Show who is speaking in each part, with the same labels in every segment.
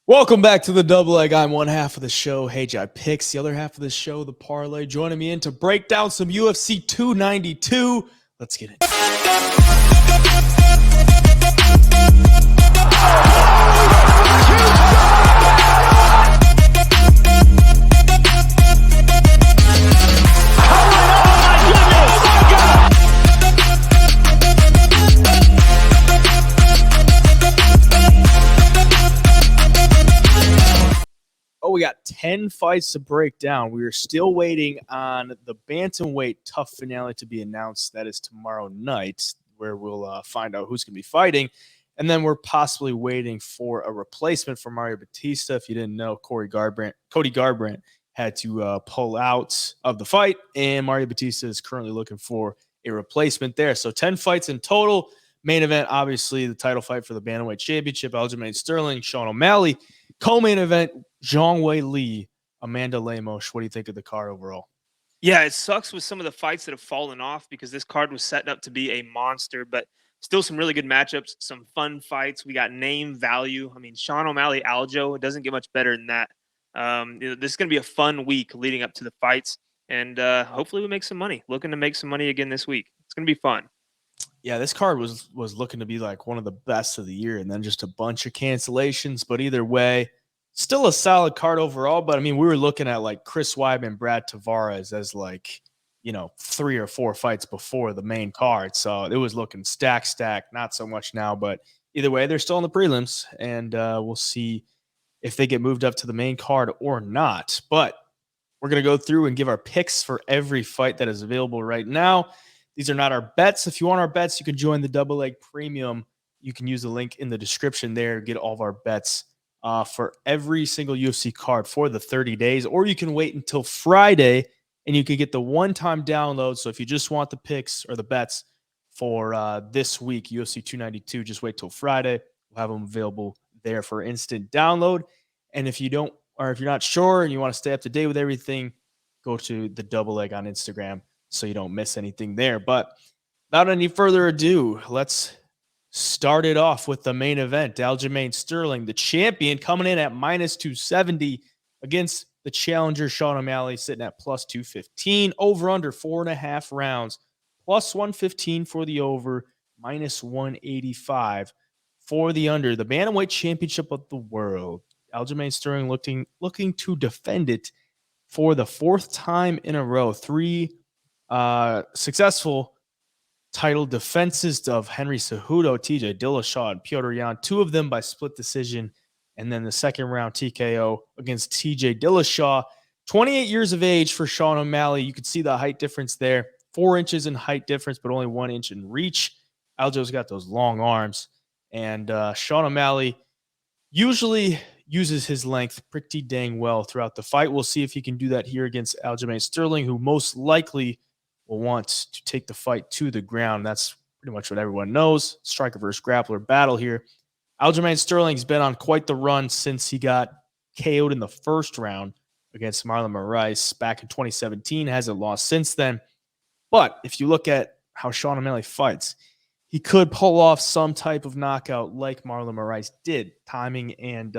Speaker 1: Welcome back to the double leg. I'm one half of the show, Hey Jai Picks. The other half of the show, the parlay. Joining me in to break down some UFC 292. Let's get it. We got 10 fights to break down. We are still waiting on the bantamweight tough finale to be announced. That is tomorrow night, where we'll find out who's going to be fighting. And then we're possibly waiting for a replacement for Mario Batista. If you didn't know, Cody Garbrandt had to pull out of the fight, and Mario Batista is currently looking for a replacement there. So 10 fights in total. Main event, obviously, the title fight for the bantamweight championship, Aljamain Sterling, Sean O'Malley. Co-main event, Weili, Amanda Lemos. What do you think of the card overall?
Speaker 2: Yeah, it sucks with some of the fights that have fallen off because this card was setting up to be a monster, but still some really good matchups, some fun fights. We got name value. I mean, Sean O'Malley, Aljo, it doesn't get much better than that. This is going to be a fun week leading up to the fights, and hopefully we make some money. Looking to make some money again this week. It's going to be fun.
Speaker 1: Yeah, this card was looking to be like one of the best of the year, and then just a bunch of cancellations. But either way, still a solid card overall. But I mean, we were looking at like Chris Weidman, Brad Tavares as like, 3 or 4 fights before the main card. So it was looking stack, not so much now. But either way, they're still in the prelims, and we'll see if they get moved up to the main card or not. But we're going to go through and give our picks for every fight that is available right now. These are not our bets. If you want our bets, you can join the Double Leg Premium. You can use the link in the description there, get all of our bets for every single UFC card for the 30 days. Or you can wait until Friday, and you can get the one-time download. So if you just want the picks or the bets for this week, UFC 292, just wait till Friday. We'll have them available there for instant download. And if you're not sure and you want to stay up to date with everything, go to the Double Leg on Instagram, so you don't miss anything there. But without any further ado, let's start it off with the main event. Aljamain Sterling, the champion, coming in at minus 270 against the challenger Sean O'Malley, sitting at plus 215. Over under 4.5 rounds, plus 115 for the over, minus 185 for the under. The bantamweight championship of the world. Aljamain Sterling looking to defend it for the 4th time in a row. 3 successful title defenses of Henry Cejudo, TJ Dillashaw, and Petr Yan, 2 of them by split decision, and then the second round TKO against TJ Dillashaw. 28 years of age for Sean O'Malley. You can see the height difference there. 4 inches in height difference, but only 1 inch in reach. Aljo's got those long arms, and Sean O'Malley usually uses his length pretty dang well throughout the fight. We'll see if he can do that here against Aljamain Sterling, who most likely will want to take the fight to the ground. That's pretty much what everyone knows. Striker versus grappler battle here. Aljamain Sterling's been on quite the run since he got KO'd in the first round against Marlon Moraes back in 2017. Hasn't lost since then. But if you look at how Sean O'Malley fights, he could pull off some type of knockout like Marlon Moraes did. Timing and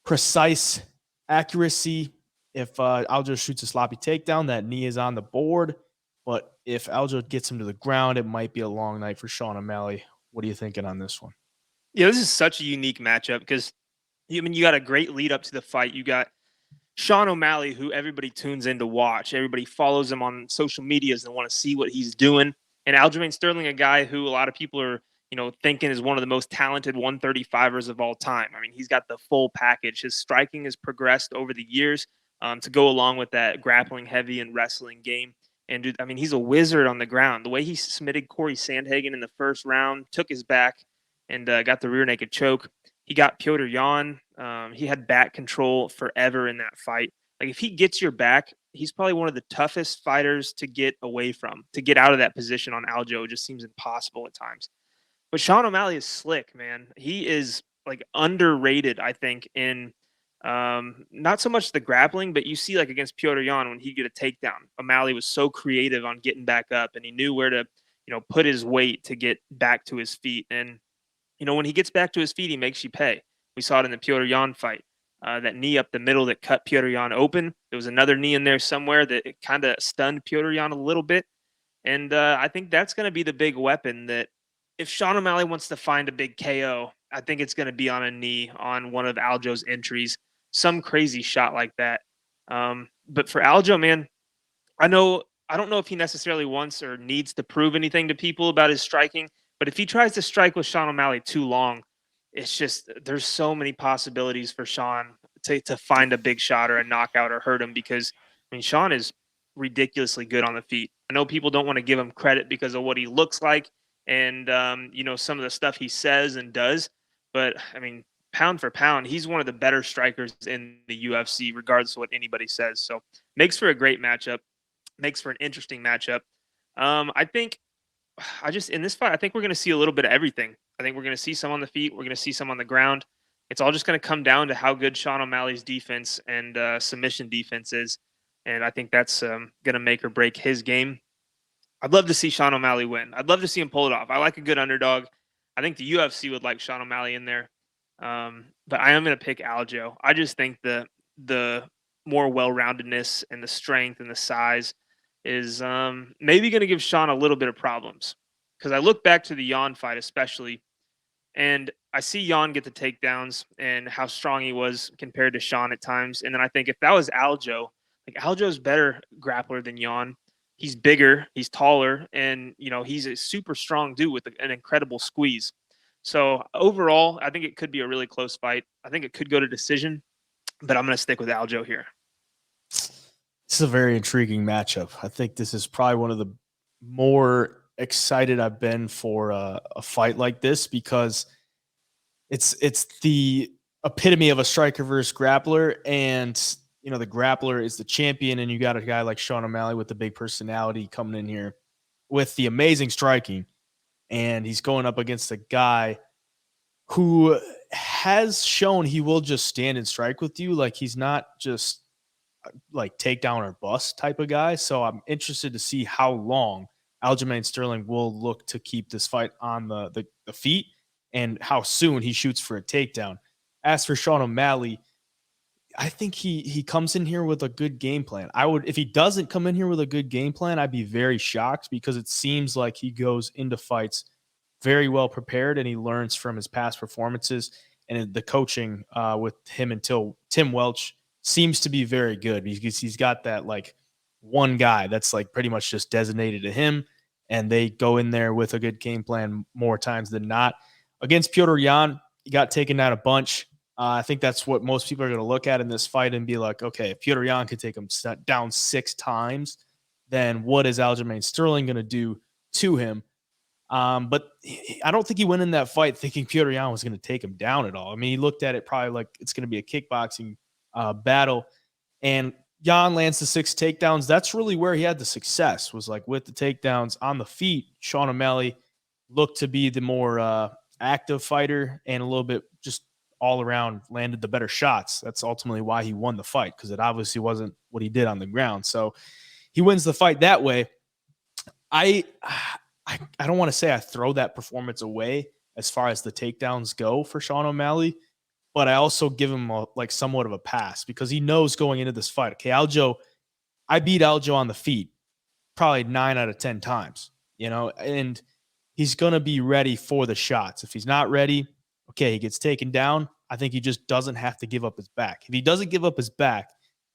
Speaker 1: precise accuracy. If Aljo shoots a sloppy takedown, that knee is on the board. But if Aljo gets him to the ground, it might be a long night for Sean O'Malley. What are you thinking on this one?
Speaker 2: Yeah, this is such a unique matchup because, you got a great lead up to the fight. You got Sean O'Malley, who everybody tunes in to watch. Everybody follows him on social medias and want to see what he's doing. And Aljamain Sterling, a guy who a lot of people are, thinking is one of the most talented 135ers of all time. I mean, he's got the full package. His striking has progressed over the years to go along with that grappling heavy and wrestling game. And dude, I mean, he's a wizard on the ground. The way he submitted Corey Sandhagen in the first round, took his back, and got the rear naked choke. He got Petr Yan. He had back control forever in that fight. Like, if he gets your back, he's probably one of the toughest fighters to get away from. To get out of that position on Aljo, it just seems impossible at times. But Sean O'Malley is slick, man. He is like underrated, I think, in not so much the grappling, but you see, like, against Petr Yan, when he get a takedown, O'Malley was so creative on getting back up, and he knew where to, put his weight to get back to his feet. And, when he gets back to his feet, he makes you pay. We saw it in the Petr Yan fight. That knee up the middle that cut Petr Yan open. There was another knee in there somewhere that kind of stunned Petr Yan a little bit. And I think that's going to be the big weapon that if Sean O'Malley wants to find a big KO, I think it's going to be on a knee on one of Aljo's entries, some crazy shot like that. But for Aljo, man, I don't know if he necessarily wants or needs to prove anything to people about his striking, but if he tries to strike with Sean O'Malley too long, it's just there's so many possibilities for Sean to find a big shot or a knockout or hurt him because I mean Sean is ridiculously good on the feet. I know people don't want to give him credit because of what he looks like and some of the stuff he says and does, but I mean pound for pound, he's one of the better strikers in the UFC, regardless of what anybody says. So makes for a great matchup, makes for an interesting matchup. I think in this fight, I think we're going to see a little bit of everything. I think we're going to see some on the feet. We're going to see some on the ground. It's all just going to come down to how good Sean O'Malley's defense and submission defense is. And I think that's going to make or break his game. I'd love to see Sean O'Malley win. I'd love to see him pull it off. I like a good underdog. I think the UFC would like Sean O'Malley in there. But I am going to pick Aljo. I just think the more well-roundedness and the strength and the size is maybe going to give Sean a little bit of problems. Because I look back to the Yan fight especially, and I see Yan get the takedowns and how strong he was compared to Sean at times. And then I think if that was Aljo, like Aljo's better grappler than Yan. He's bigger, he's taller, and he's a super strong dude with an incredible squeeze. So overall, I think it could be a really close fight. I think it could go to decision, but I'm going to stick with Aljo here.
Speaker 1: This is a very intriguing matchup. I think this is probably one of the more excited I've been for a fight like this because it's the epitome of a striker versus grappler, and the grappler is the champion, and you got a guy like Sean O'Malley with the big personality coming in here with the amazing striking, and he's going up against a guy who has shown he will just stand and strike with you. Like he's not just like takedown or bust type of guy. So I'm interested to see how long Aljamain Sterling will look to keep this fight on the feet and how soon he shoots for a takedown. As for Sean O'Malley, I think he comes in here with a good game plan. If he doesn't come in here with a good game plan, I'd be very shocked because it seems like he goes into fights very well prepared and he learns from his past performances, and the coaching with him until Tim Welch seems to be very good because he's got that like one guy that's like pretty much just designated to him, and they go in there with a good game plan more times than not. Against Petr Yan, he got taken down a bunch. I think that's what most people are going to look at in this fight and be like, okay, if Petr Yan could take him down 6 times, then what is Aljamain Sterling going to do to him? But I don't think he went in that fight thinking Petr Yan was going to take him down at all. I mean, he looked at it probably like it's going to be a kickboxing battle, and Yan lands the 6 takedowns. That's really where he had the success, was like with the takedowns on the feet. Sean O'Malley looked to be the more active fighter and a little bit just all around landed the better shots. That's ultimately why he won the fight, because it obviously wasn't what he did on the ground. So he wins the fight that way. I don't want to say I throw that performance away as far as the takedowns go for Sean O'Malley, but I also give him somewhat of a pass because he knows going into this fight, okay, I beat Aljo on the feet probably 9 out of 10 times, and he's going to be ready for the shots. If he's not ready, okay, he gets taken down. I think he just doesn't have to give up his back. If he doesn't give up his back,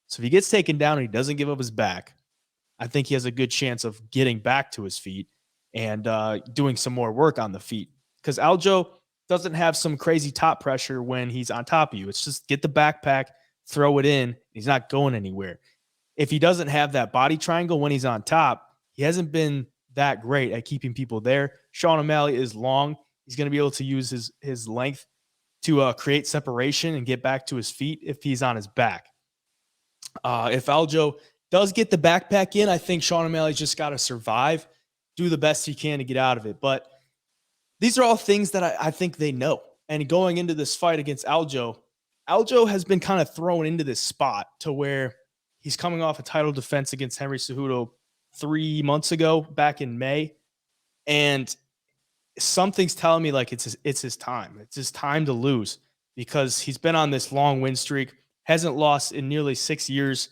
Speaker 1: so if he gets taken down and he doesn't give up his back, I think he has a good chance of getting back to his feet and doing some more work on the feet. Because Aljo doesn't have some crazy top pressure when he's on top of you. It's just get the backpack, throw it in. He's not going anywhere. If he doesn't have that body triangle when he's on top, he hasn't been that great at keeping people there. Sean O'Malley is long. He's going to be able to use his length to create separation and get back to his feet if he's on his back. If Aljo does get the backpack in, I think Sean O'Malley's just got to survive, do the best he can to get out of it. But these are all things that I think they know. And going into this fight against Aljo has been kind of thrown into this spot to where he's coming off a title defense against Henry Cejudo 3 months ago, back in May. And something's telling me like it's his time. It's his time to lose. because he's been on this long win streak, hasn't lost in nearly 6 years.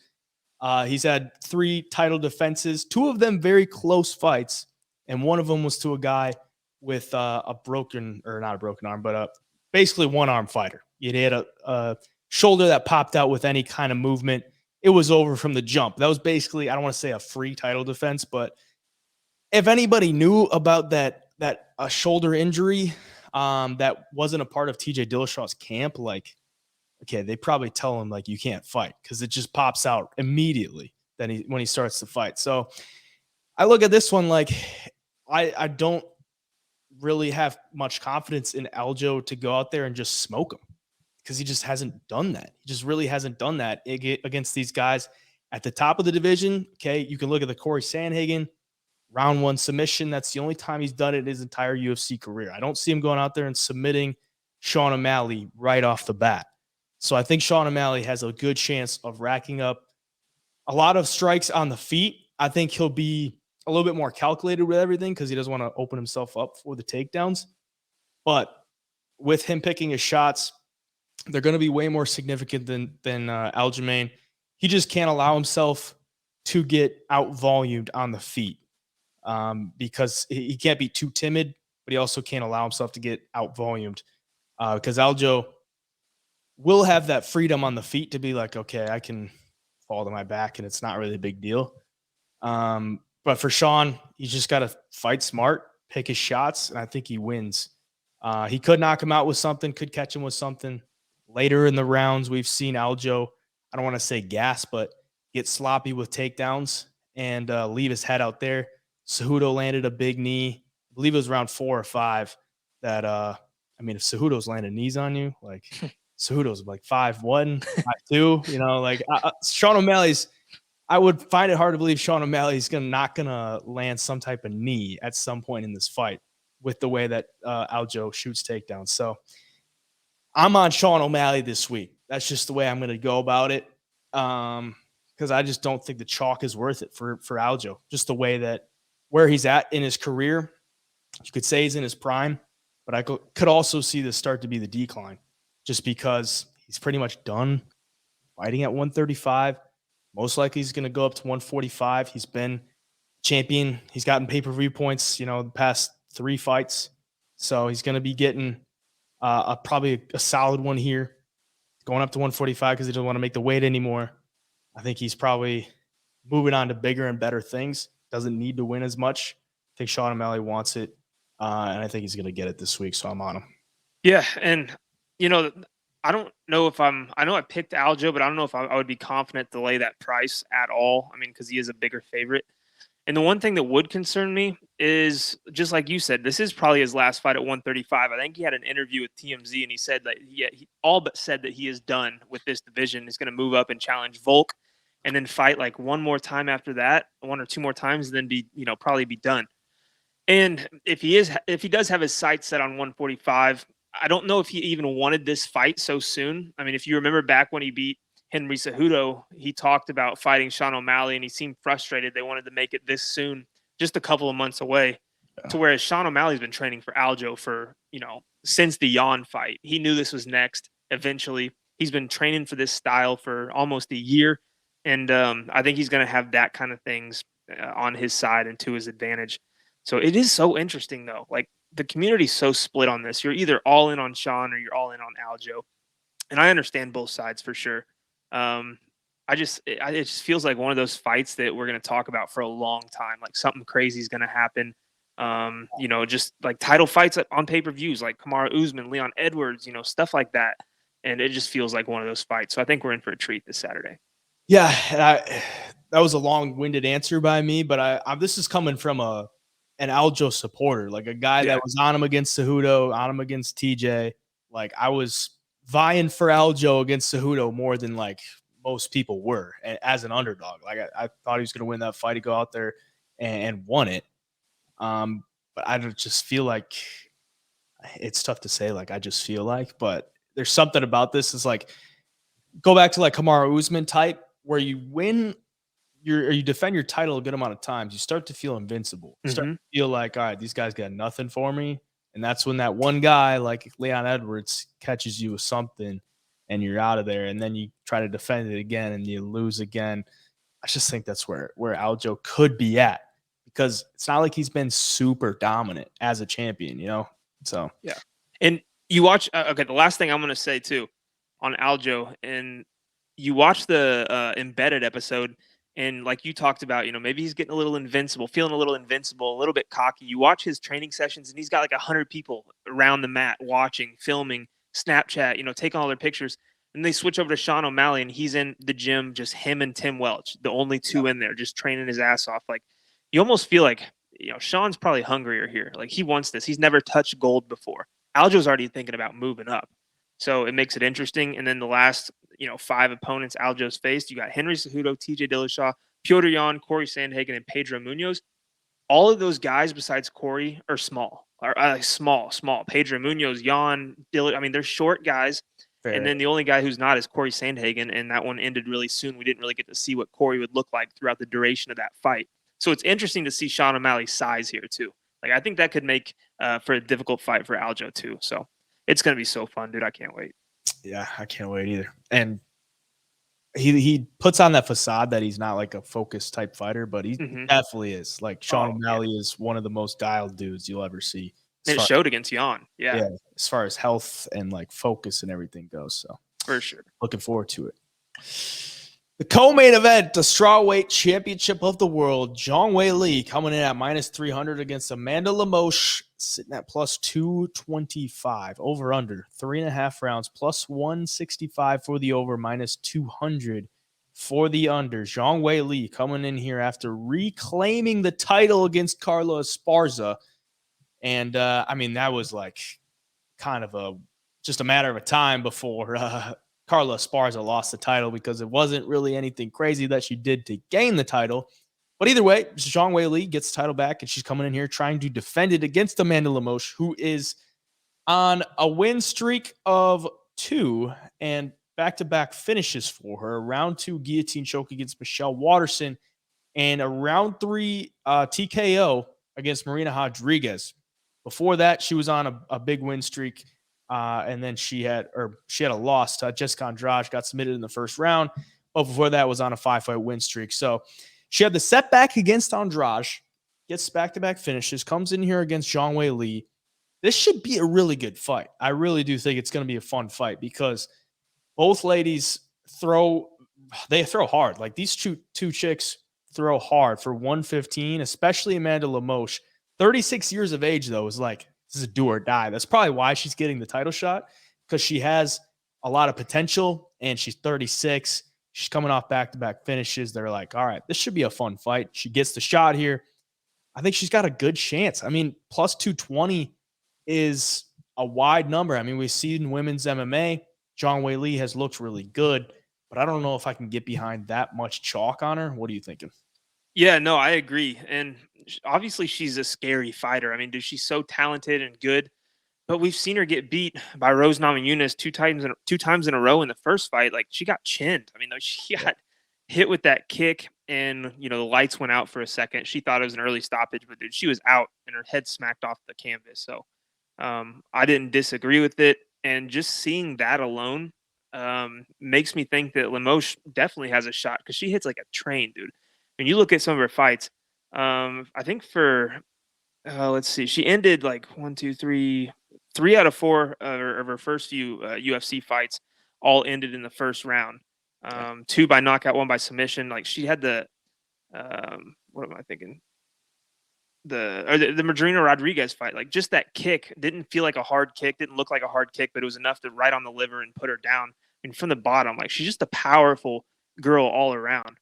Speaker 1: He's had 3 title defenses, 2 of them very close fights, and one of them was to a guy with a broken, or not a broken arm, but basically one-arm fighter. He had a shoulder that popped out with any kind of movement. It was over from the jump. That was basically, I don't want to say a free title defense, but if anybody knew about that shoulder injury that wasn't a part of TJ Dillashaw's camp, like, okay, they probably tell him, like, you can't fight because it just pops out immediately when he starts to fight. So I look at this one like I don't really have much confidence in Aljo to go out there and just smoke him, because he just hasn't done that. He just really hasn't done that against these guys at the top of the division. Okay, you can look at the Corey Sandhagen round 1 submission. That's the only time he's done it in his entire UFC career. I don't see him going out there and submitting Sean O'Malley right off the bat. So I think Sean O'Malley has a good chance of racking up a lot of strikes on the feet. I think he'll be a little bit more calculated with everything because he doesn't want to open himself up for the takedowns. But with him picking his shots, they're going to be way more significant than Aljamain. He just can't allow himself to get out-volumed on the feet because he can't be too timid, but he also can't allow himself to get out-volumed because Aljo will have that freedom on the feet to be like, okay, I can fall to my back and it's not really a big deal. But for Sean, he's just got to fight smart, pick his shots, and I think he wins. He could knock him out with something, could catch him with something. Later in the rounds, we've seen Aljo, I don't want to say gas, but get sloppy with takedowns and leave his head out there. Cejudo landed a big knee. I believe it was round 4 or 5 that, I mean, if Cejudo's landed knees on you, like Cejudo's like 5'1", 5'2", you know, like Sean O'Malley's, I would find it hard to believe Sean O'Malley's not going to land some type of knee at some point in this fight with the way that Aljo shoots takedowns. So I'm on Sean O'Malley this week. That's just the way I'm going to go about it because I just don't think the chalk is worth it for Aljo. Just the way that where he's at in his career, you could say he's in his prime, but I could also see this start to be the decline just because he's pretty much done fighting at 135. Most likely he's going to go up to 145. He's been champion. He's gotten pay-per-view points, you know, the past 3 fights. So he's going to be getting probably a solid one here, going up to 145 because he doesn't want to make the weight anymore. I think he's probably moving on to bigger and better things. Doesn't need to win as much. I think Sean O'Malley wants it, and I think he's going to get it this week, so I'm on him.
Speaker 2: Yeah, and, you know, I don't know if I know I picked Aljo, but I don't know if I would be confident to lay that price at all. I mean, because he is a bigger favorite. And the one thing that would concern me is, just like you said, this is probably his last fight at 135. I think he had an interview with TMZ, and he said that he all but said that he is done with this division. He's going to move up and challenge Volk and then fight like one more time after that, 1 or 2 more times, and then be, you know, probably be done. And if he does have his sights set on 145, I don't know if he even wanted this fight so soon. I mean, if you remember back when he beat Henry Cejudo, he talked about fighting Sean O'Malley, and he seemed frustrated. They wanted to make it this soon, just a couple of months away. Yeah. To whereas Sean O'Malley's been training for Aljo for, you know, since the Yan fight. He knew this was next. Eventually, he's been training for this style for almost a year, and I think he's going to have that kind of things on his side and to his advantage. So it is so interesting, though. Like, the community's so split on this. You're either all in on Sean or you're all in on Aljo. And I understand both sides for sure. It just feels like one of those fights that we're going to talk about for a long time. Like, something crazy is going to happen. You know, just like title fights on pay-per-views, like Kamaru Usman, Leon Edwards, you know, stuff like that. And it just feels like one of those fights. So I think we're in for a treat this Saturday.
Speaker 1: Yeah. That was a long-winded answer by me, but this is coming from an Aljo supporter, like a guy that was on him against Cejudo, on him against TJ. Like, I was vying for Aljo against Cejudo more than like most people were as an underdog. Like, I thought he was going to win that fight. He'd go out there and won it. But I just feel like it's tough to say. Like, I just feel like, but there's something about this. Is like, go back to like Kamaru Usman type, where you win you defend your title a good amount of times, you start to feel invincible. You start to feel like, all right, these guys got nothing for me. And that's when that one guy like Leon Edwards catches you with something and you're out of there. And then you try to defend it again and you lose again. I just think that's where Aljo could be at, because it's not like he's been super dominant as a champion, you know? So,
Speaker 2: yeah. And you watch, okay, the last thing I'm going to say too on Aljo, and you watch the Embedded episode, and like you talked about, you know, maybe he's getting a little invincible, feeling a little invincible, a little bit cocky. You watch his training sessions and he's got like 100 people around the mat watching, filming, Snapchat, you know, taking all their pictures. And they switch over to Sean O'Malley and he's in the gym, just him and Tim Welch, the only two in there, just training his ass off. Like, you almost feel like, you know, Sean's probably hungrier here. Like, he wants this. He's never touched gold before. Aljo's already thinking about moving up. So it makes it interesting. And then the last, you know, 5 opponents Aljo's faced, you got Henry Cejudo, TJ Dillashaw, Piotr Jan, Corey Sandhagen, and Pedro Munhoz. All of those guys besides Corey are small, small. Pedro Munhoz, Jan, I mean, they're short guys.
Speaker 1: fair.
Speaker 2: And then the only guy who's not is Corey Sandhagen, and that one ended really soon. We didn't really get to see what Corey would look like throughout the duration of that fight. So it's interesting to see Sean O'Malley's size here too. Like, I think that could make for a difficult fight for Aljo too. So it's going to be so fun, dude. I can't wait.
Speaker 1: Yeah, I can't wait either. And he puts on that facade that he's not like a focused type fighter, but he definitely is. Like, Sean O'Malley is one of the most dialed dudes you'll ever see.
Speaker 2: It showed against Jan. Yeah,
Speaker 1: as far as health and like focus and everything goes. So
Speaker 2: for sure,
Speaker 1: looking forward to it. The co-main event, the strawweight championship of the world, Zhang Weili coming in at -300 against Amanda Lemos, sitting at +225. Over under 3.5 rounds, +165 for the over, -200 for the under. Zhang Weili coming in here after reclaiming the title against Carla Esparza. And I mean, that was like kind of just a matter of time before Carla Esparza lost the title, because it wasn't really anything crazy that she did to gain the title. But either way, Zhang Weili gets the title back, and she's coming in here trying to defend it against Amanda Lemos, who is on a win streak of 2 and back-to-back finishes for her. Round 2 guillotine choke against Michelle Waterson, and a round 3 TKO against Marina Rodrigues. Before that, she was on a big win streak. And then she had a loss to Jessica Andrade, got submitted in the first round. But before that was on a 5-fight win streak. So she had the setback against Andrade, gets back-to-back finishes, comes in here against Zhang Weili. This should be a really good fight. I really do think it's going to be a fun fight, because both ladies throw hard. Like, these two chicks throw hard for 115, especially Amanda Lemos. 36 years of age, though, is like, this is a do or die. That's probably why she's getting the title shot, because she has a lot of potential, and she's 36. She's coming off back-to-back finishes. They're like, all right, this should be a fun fight. She gets the shot here. I think she's got a good chance. I mean, +220 is a wide number. I mean, we've seen women's MMA. Zhang Weili has looked really good, but I don't know if I can get behind that much chalk on her. What are you thinking?
Speaker 2: Yeah, no, I agree. And obviously she's a scary fighter. I mean, dude, she's so talented and good, but we've seen her get beat by Rose Namajunas two times in a row in the first fight. Like, she got chinned. I mean, she got hit with that kick, and, you know, the lights went out for a second. She thought it was an early stoppage, but dude, she was out and her head smacked off the canvas. So I didn't disagree with it. And just seeing that alone makes me think that Lemos definitely has a shot, because she hits like a train, dude. When you look at some of her fights, I think let's see, she ended like 3 out of 4 of her first few UFC fights all ended in the first round. 2 by knockout, 1 by submission. Like, she had the what am I thinking? The Marina Rodriguez fight. Like, just that kick didn't feel like a hard kick, didn't look like a hard kick, but it was enough to right on the liver and put her down. I mean, from the bottom, like, she's just a powerful girl all around.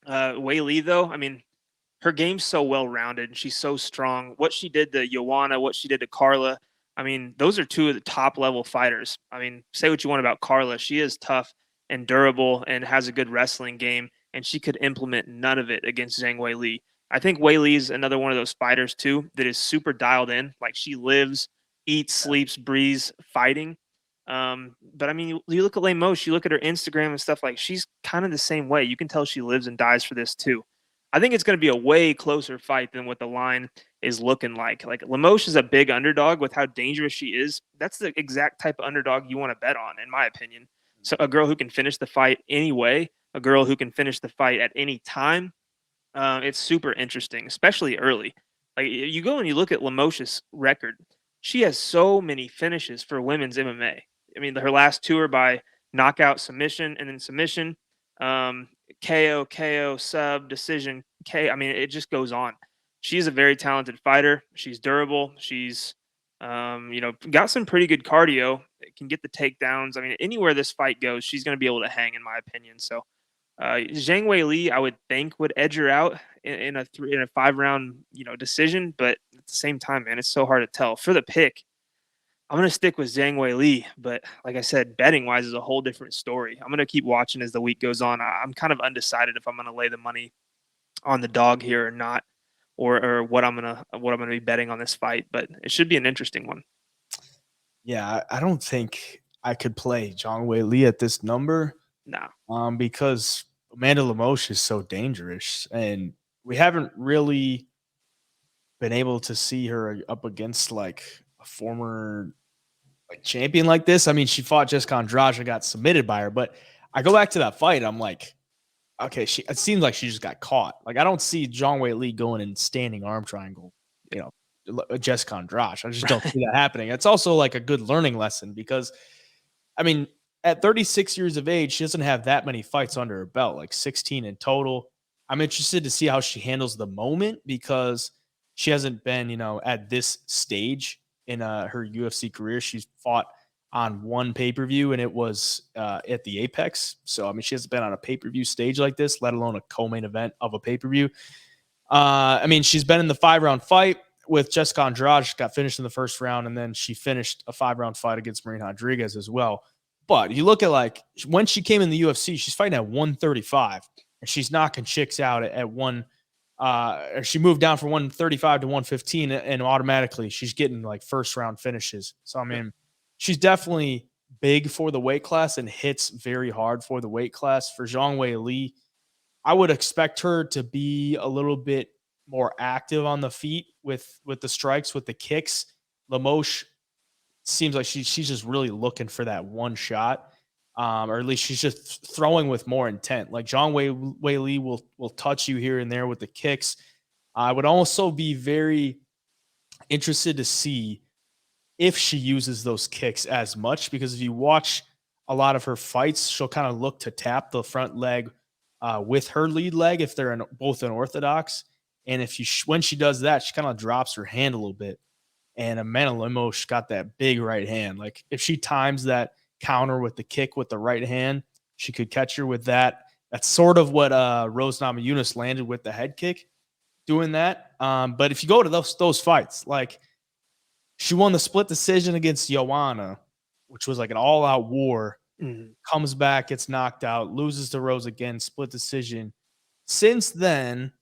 Speaker 2: Weili, though, I mean, her game's so well-rounded and she's so strong. What she did to Joanna, what she did to Carla, I mean, those are 2 of the top-level fighters. I mean, say what you want about Carla. She is tough and durable and has a good wrestling game, and she could implement none of it against Zhang Weili. I think Weili's another one of those fighters, too, that is super dialed in. Like, she lives, eats, sleeps, breathes fighting. But I mean, you look at Lemos, you look at her Instagram and stuff, like, she's kind of the same way. You can tell she lives and dies for this too. I think it's going to be a way closer fight than what the line is looking like. Like Lemos is a big underdog with how dangerous she is. That's the exact type of underdog you want to bet on, in my opinion. So a girl who can finish the fight anyway, a girl who can finish the fight at any time. It's super interesting, especially early. Like you go and you look at Lemos's record. She has so many finishes for women's MMA. I mean, her last two are by knockout, submission, and then submission, KO, KO, sub, decision, K. I mean, it just goes on. She's a very talented fighter. She's durable. She's, got some pretty good cardio. Can get the takedowns. I mean, anywhere this fight goes, she's going to be able to hang, in my opinion. So, Zhang Weili, I would think, would edge her out in a 5-round, decision. But at the same time, man, it's so hard to tell. For the pick, I'm going to stick with Zhang Weili, but like I said, betting wise is a whole different story. I'm going to keep watching as the week goes on. I'm kind of undecided if I'm going to lay the money on the dog here or not, or what I'm going to be betting on this fight, but it should be an interesting one.
Speaker 1: Yeah, I don't think I could play Zhang Weili at this number.
Speaker 2: No.
Speaker 1: Because Amanda Lemos is so dangerous, and we haven't really been able to see her up against like a former champion like this. I mean, she fought Jessica Andrade and got submitted by her, but I go back to that fight. I'm like, okay, it seems like she just got caught. Like, I don't see Zhang Weili going in standing arm triangle, Jessica Andrade. I just don't see that happening. It's also like a good learning lesson because, I mean, at 36 years of age, she doesn't have that many fights under her belt, like 16 in total. I'm interested to see how she handles the moment because she hasn't been, at this stage in her UFC career. She's fought on one pay-per-view, and it was at the Apex. So, I mean, she hasn't been on a pay-per-view stage like this, let alone a co-main event of a pay-per-view. I mean, she's been in the 5-round fight with Jessica Andrade. She got finished in the first round, and then she finished a 5-round fight against Marina Rodrigues as well. But you look at like when she came in the UFC, she's fighting at 135, and she's knocking chicks out at one. She moved down from 135 to 115, and automatically she's getting like first round finishes. So, I mean, she's definitely big for the weight class and hits very hard for the weight class. For Zhang Weili, I would expect her to be a little bit more active on the feet with the strikes, with the kicks. Lemos seems like she's just really looking for that one shot, or at least she's just throwing with more intent. Like Zhang Weili will touch you here and there with the kicks. I would also be very interested to see if she uses those kicks as much, because if you watch a lot of her fights, she'll kind of look to tap the front leg with her lead leg if they're both unorthodox. And when she does that, she kind of drops her hand a little bit. And Amanda Lemos got that big right hand. Like if she times that counter with the kick with the right hand, she could catch her with that. That's sort of what Rose Namajunas landed with the head kick, doing that. But if you go to those fights, like she won the split decision against Joanna, which was like an all-out war, comes back, gets knocked out, loses to Rose again, split decision. Since then,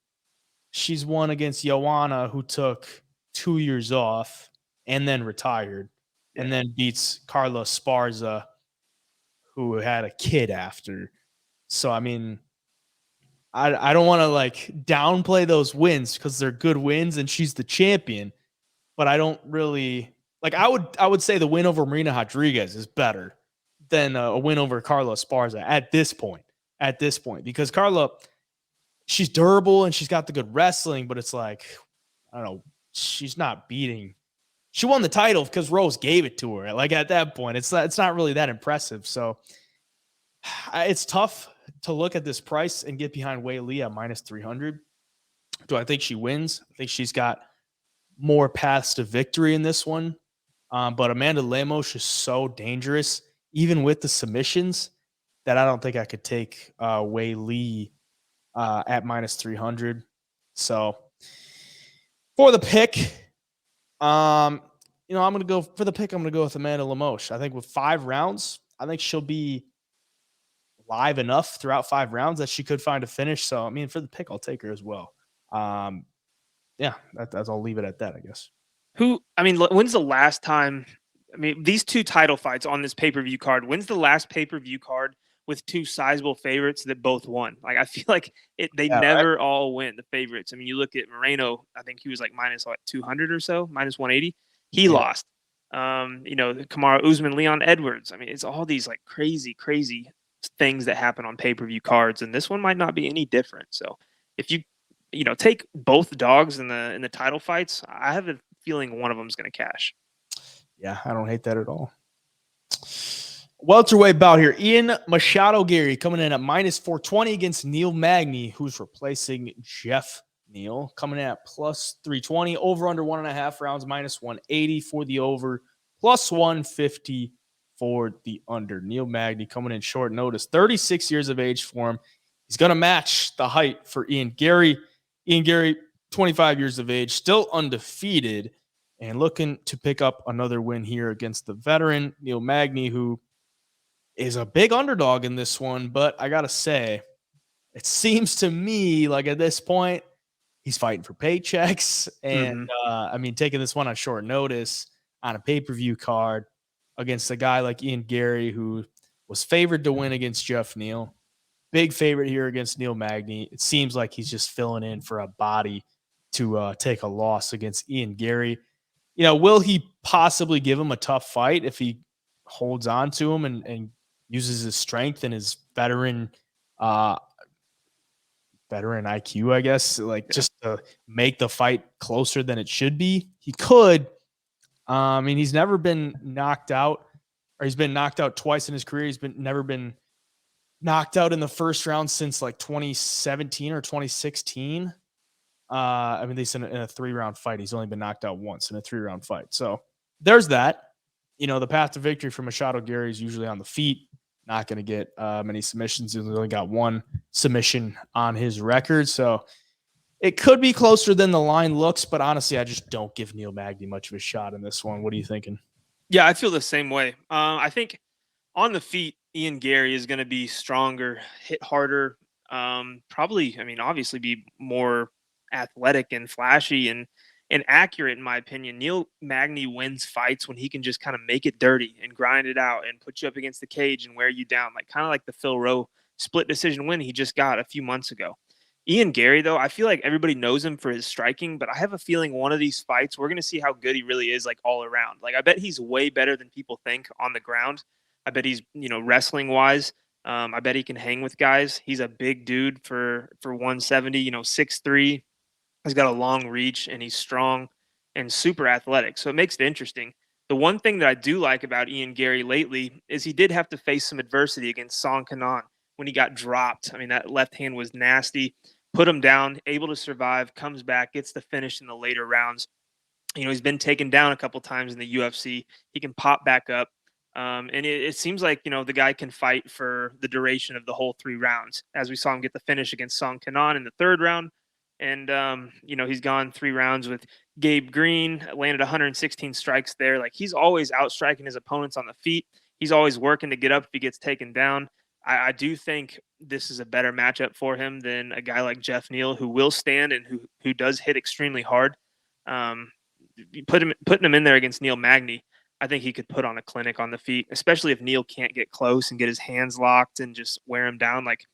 Speaker 1: she's won against Joanna, who took 2 years off and then retired, and then beats Carla Esparza, who had a kid after. So, I mean, I don't want to like downplay those wins because they're good wins and she's the champion, but I don't really like, I would say the win over Marina Rodrigues is better than a win over Carla Esparza at this point, because Carla, she's durable and she's got the good wrestling, but it's like, I don't know, she's not beating. She won the title because Rose gave it to her. Like at that point, it's not really that impressive. So it's tough to look at this price and get behind Weili at minus 300. Do I think she wins? I think she's got more paths to victory in this one. But Amanda Lemos is so dangerous, even with the submissions, that I don't think I could take Weili at minus 300. So for the pick, I'm going to go for the pick. I'm going to go with Amanda Lemos. I think with 5 rounds, I think she'll be live enough throughout 5 rounds that she could find a finish. So, I mean, for the pick, I'll take her as well. Yeah, I'll leave it at that, I guess.
Speaker 2: When's the last time? I mean, these 2 title fights on this pay-per-view card. When's the last pay-per-view card with two sizable favorites that both won. Like I feel like they
Speaker 1: Yeah,
Speaker 2: never all win, the favorites. I mean, you look at Moreno, I think he was like minus like 200 or so, minus 180. He
Speaker 1: Yeah.
Speaker 2: lost. You know, Kamaru Usman, Leon Edwards. I mean, it's all these like crazy things that happen on pay-per-view cards, and this one might not be any different. So if you take both dogs in the title fights, I have a feeling one of them is going to cash.
Speaker 1: Yeah, I don't hate that at all. Welterweight bout here. Ian Machado Garry coming in at minus 420 against Neil Magny, who's replacing Jeff Neal, coming in at plus 320. Over under 1.5 rounds, minus 180 for the over, plus 150 for the under. Neil Magny coming in short notice, 36 years of age for him. He's going to match the height for Ian Garry. Ian Garry, 25 years of age, still undefeated, and looking to pick up another win here against the veteran Neil Magny, who is a big underdog in this one. But I got to say, it seems to me like at this point, he's fighting for paychecks. And I mean, taking this one on short notice on a pay-per-view card against a guy like Ian Garry, who was favored to win against Jeff Neal. Big favorite here against Neil Magny. It seems like he's just filling in for a body to take a loss against Ian Garry. You know, will he possibly give him a tough fight if he holds on to him and uses his strength and his veteran IQ, I guess, just to make the fight closer than it should be? He could. I mean, he's never been knocked out, or he's been knocked out twice in his career. He's never been knocked out in the first round since like 2017 or 2016. I mean, they said in a 3-round fight, he's only been knocked out once in a 3-round fight. So there's that. You know, the path to victory for Machado Garry is usually on the feet. Not going to get many submissions. He's only got one submission on his record. So it could be closer than the line looks, but honestly, I just don't give Neil Magny much of a shot in this one. What are you thinking?
Speaker 2: Yeah, I feel the same way. I think on the feet, Ian Garry is going to be stronger, hit harder, probably, I mean, obviously be more athletic and flashy and accurate, in my opinion. Neil Magny wins fights when he can just kind of make it dirty and grind it out and put you up against the cage and wear you down, like kind of like the Phil Rowe split decision win he just got a few months ago. Ian Garry, though, I feel like everybody knows him for his striking, but I have a feeling one of these fights, we're going to see how good he really is, like all around. Like, I bet he's way better than people think on the ground. I bet he's, wrestling wise. I bet he can hang with guys. He's a big dude for 170, 6'3". He's got a long reach and he's strong and super athletic. So it makes it interesting. The one thing that I do like about Ian Garry lately is he did have to face some adversity against Song Kanan when he got dropped. I mean, that left hand was nasty. Put him down, able to survive, comes back, gets the finish in the later rounds. He's been taken down a couple times in the UFC. He can pop back up. And it seems like, the guy can fight for the duration of the whole 3 rounds, as we saw him get the finish against Song Kanan in the 3rd round. And, he's gone 3 rounds with Gabe Green, landed 116 strikes there. Like, he's always outstriking his opponents on the feet. He's always working to get up if he gets taken down. I do think this is a better matchup for him than a guy like Jeff Neal, who will stand and who does hit extremely hard. Putting him in there against Neil Magny, I think he could put on a clinic on the feet, especially if Neil can't get close and get his hands locked and just wear him down. Like,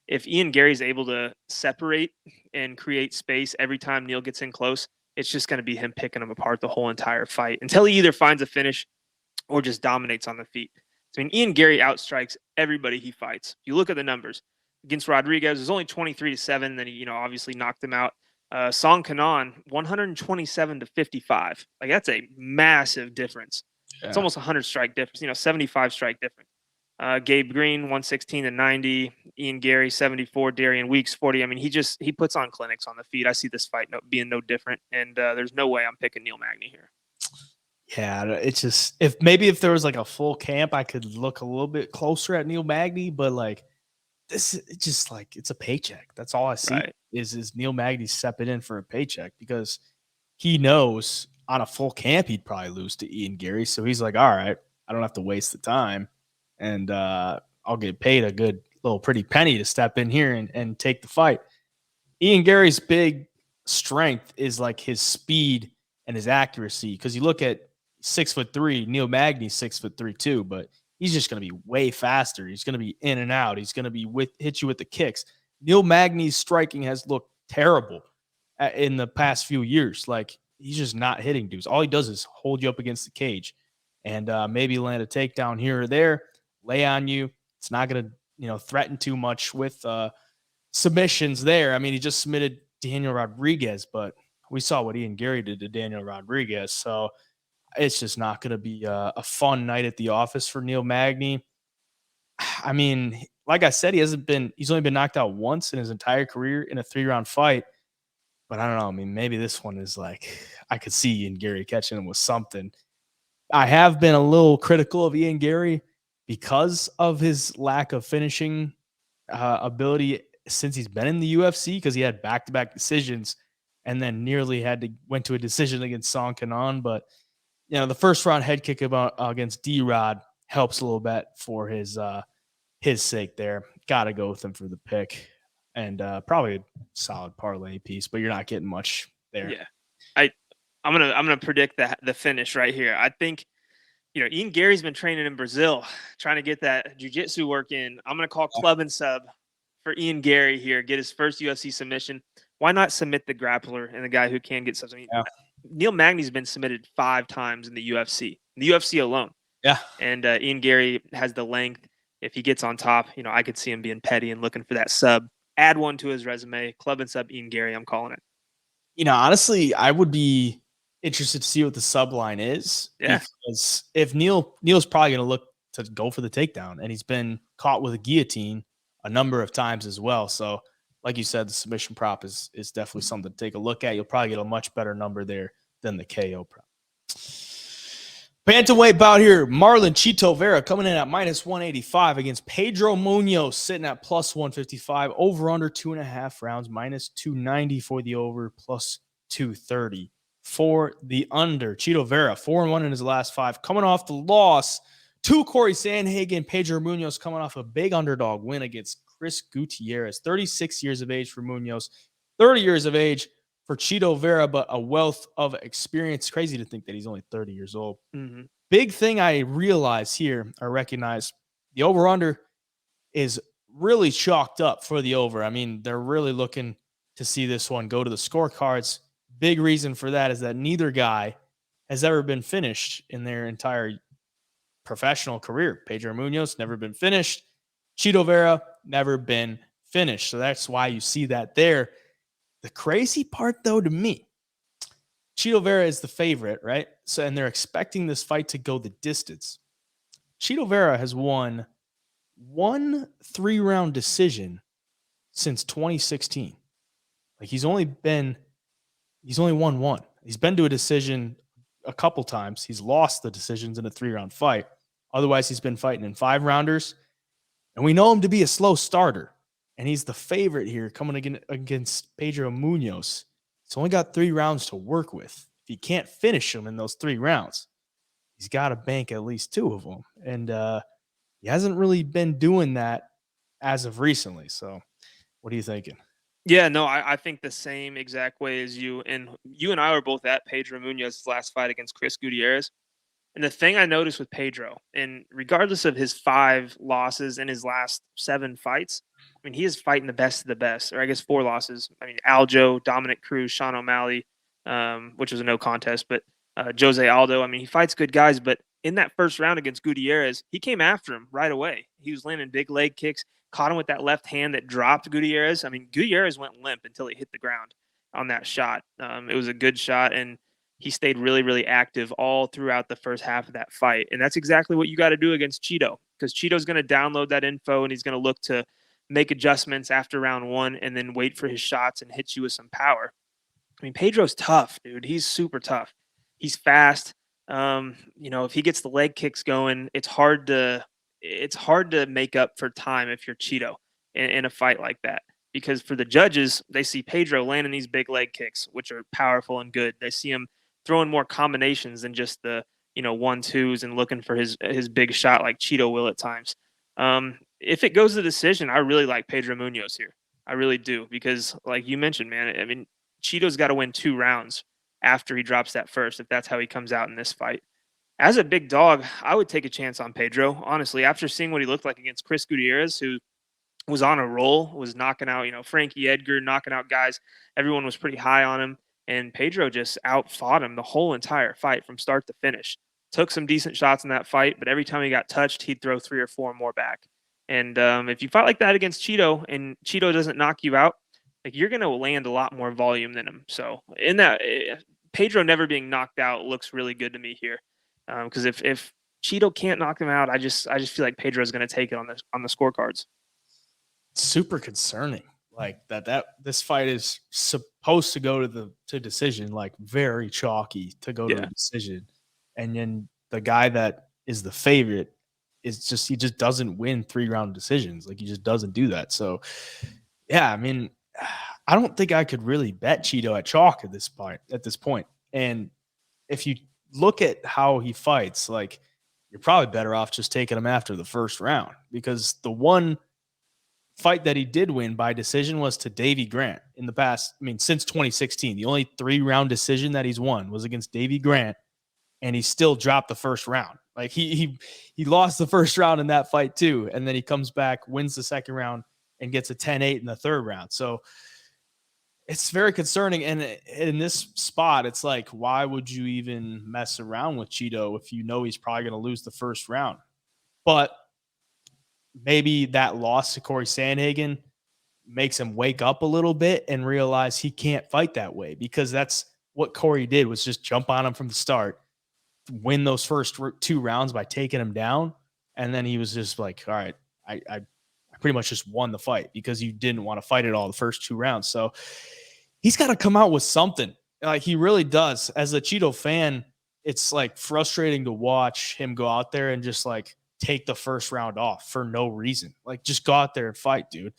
Speaker 2: if Ian Garry's able to separate and create space every time Neil gets in close, it's just going to be him picking him apart the whole entire fight until he either finds a finish or just dominates on the feet. So, I mean, Ian Garry outstrikes everybody he fights. If you look at the numbers, against Rodrigues, it was only 23-7. Then he, obviously knocked him out. Song Kanan, 127-55. Like, that's a massive difference. Yeah. It's almost 100 strike difference, 75 strike difference. Gabe Green, 116-90. Ian Garry, 74. Darian Weeks, 40. I mean, he puts on clinics on the feet. I see this fight being no different. And there's no way I'm picking Neil Magny here.
Speaker 1: Yeah, it's just if there was like a full camp, I could look a little bit closer at Neil Magny, but like this is just like it's a paycheck. That's all I see. Right. Is Neil Magny stepping in for a paycheck because he knows on a full camp he'd probably lose to Ian Garry. So he's like, all right, I don't have to waste the time, and I'll get paid a good little pretty penny to step in here and take the fight. Ian Garry's big strength is like his speed and his accuracy, because you look at 6'3", Neil Magny's 6'3" too, but he's just going to be way faster. He's going to be in and out. He's going to be hit you with the kicks. Neil Magny's striking has looked terrible in the past few years. Like, he's just not hitting dudes. All he does is hold you up against the cage and maybe land a takedown here or there, lay on you. It's not going to, threaten too much with submissions there. I mean, he just submitted Daniel Rodrigues, but we saw what Ian Garry did to Daniel Rodrigues. So it's just not going to be a fun night at the office for Neil Magny. I mean, like I said, he's only been knocked out once in his entire career in a 3-round fight. But I don't know. I mean, maybe this one is like, I could see Ian Garry catching him with something. I have been a little critical of Ian Garry because of his lack of finishing ability since he's been in the UFC, because he had back-to-back decisions and then nearly went to a decision against Song Kanon. But, the first round head kick against D-Rod helps a little bit for his sake there. Got to go with him for the pick. And probably a solid parlay piece, but you're not getting much there.
Speaker 2: Yeah. I'm gonna predict the finish right here. I think, Ian Garry's been training in Brazil, trying to get that jiu-jitsu work in. I'm gonna call club and sub for Ian Garry here, get his first UFC submission. Why not submit the grappler and the guy who can get subs? I mean, Neil Magny's been submitted 5 times in the UFC alone.
Speaker 1: Yeah.
Speaker 2: And Ian Garry has the length. If he gets on top, I could see him being petty and looking for that sub. Add one to his resume. Club and sub Ian Garry, I'm calling it.
Speaker 1: Honestly, I would be interested to see what the sub line is.
Speaker 2: Yeah.
Speaker 1: Because if Neil's probably going to look to go for the takedown, and he's been caught with a guillotine a number of times as well. So, like you said, the submission prop is definitely something to take a look at. You'll probably get a much better number there than the KO prop. Bantamweight bout here. Marlon Chito Vera coming in at -185 against Pedro Munhoz, sitting at +155. Over under 2.5 rounds, -290 for the over, +230 for the under. Chito Vera, 4-1 in his last 5, coming off the loss to Corey Sandhagen. Pedro Munhoz coming off a big underdog win against Chris Gutierrez. 36 years of age for Munhoz, 30 years of age for Chito Vera, but a wealth of experience. Crazy to think that he's only 30 years old.
Speaker 2: Mm-hmm.
Speaker 1: Big thing I recognize, the over-under is really chalked up for the over. I mean, they're really looking to see this one go to the scorecards. Big reason for that is that neither guy has ever been finished in their entire professional career. Pedro Munhoz, never been finished. Chito Vera, never been finished. So that's why you see that there. The crazy part, though, to me, Chito Vera is the favorite, right? So, and they're expecting this fight to go the distance. Chito Vera has won 1 3-round decision since 2016. Like, he's only won 1. He's been to a decision a couple times. He's lost the decisions in a 3-round fight. Otherwise, he's been fighting in 5-rounders. And we know him to be a slow starter. And he's the favorite here coming against Pedro Munhoz. He's only got 3 rounds to work with. If he can't finish him in those 3 rounds, he's got to bank at least 2 of them. And he hasn't really been doing that as of recently. So what are you thinking?
Speaker 2: Yeah, no, I think the same exact way as you. And you and I were both at Pedro Munhoz's last fight against Chris Gutierrez. And the thing I noticed with Pedro, and regardless of his 5 losses in his last 7 fights, I mean, he is fighting the best of the best, or I guess 4 losses. I mean, Aljo, Dominic Cruz, Sean O'Malley, which was a no contest, but Jose Aldo. I mean, he fights good guys, but in that first round against Gutierrez, he came after him right away. He was landing big leg kicks, caught him with that left hand that dropped Gutierrez. I mean, Gutierrez went limp until he hit the ground on that shot. It was a good shot, and he stayed really, really active all throughout the first half of that fight. And that's exactly what you got to do against Chito, because Chito's going to download that info, and he's going to look to make adjustments after round 1 and then wait for his shots and hit you with some power. I mean, Pedro's tough, dude. He's super tough. He's fast. If he gets the leg kicks going, it's hard to make up for time if you're Chito in a fight like that. Because for the judges, they see Pedro landing these big leg kicks, which are powerful and good. They see him throwing more combinations than just the 1-2s and looking for his big shot like Chito will at times. If it goes to decision, I really like Pedro Munhoz here. I really do, because like you mentioned, man, I mean, Chito's got to win 2 rounds after he drops that first, if that's how he comes out in this fight. As a big dog, I would take a chance on Pedro, honestly, after seeing what he looked like against Chris Gutierrez, who was on a roll, was knocking out, Frankie Edgar, knocking out guys. Everyone was pretty high on him. And Pedro just outfought him the whole entire fight from start to finish. Took some decent shots in that fight, but every time he got touched, he'd throw 3 or 4 more back. And if you fight like that against Cheeto and Cheeto doesn't knock you out, like you're going to land a lot more volume than him. So in that, Pedro never being knocked out looks really good to me here. Because if Cheeto can't knock him out, I just feel like Pedro's going to take it on the scorecards.
Speaker 1: Super concerning, like that this fight is supposed to go to decision, like very chalky to go to a decision, and then the guy that is the favorite is he just doesn't win 3-round decisions. Like he just doesn't do that. So yeah, I mean, I don't think I could really bet Cheeto at chalk at this point. And if you look at how he fights, like you're probably better off just taking him after the first round, because the one fight that he did win by decision was to Davy Grant in the past. I mean, since 2016, the only 3-round decision that he's won was against Davy Grant, and he still dropped the first round. Like he lost the first round in that fight too, and then he comes back, wins the second round, and gets a 10-8 in the third round. So it's very concerning. And in this spot, it's like, why would you even mess around with Cheeto if you know he's probably going to lose the first round? But maybe that loss to Corey Sandhagen makes him wake up a little bit and realize he can't fight that way, because that's what Corey did, was just jump on him from the start, win those first 2 rounds by taking him down. And then he was just like, all right, I pretty much just won the fight because you didn't want to fight it all the first 2 rounds. So he's got to come out with something. Like he really does. As a Cheeto fan, it's like frustrating to watch him go out there and just like take the first round off for no reason. Like just go out there and fight, dude.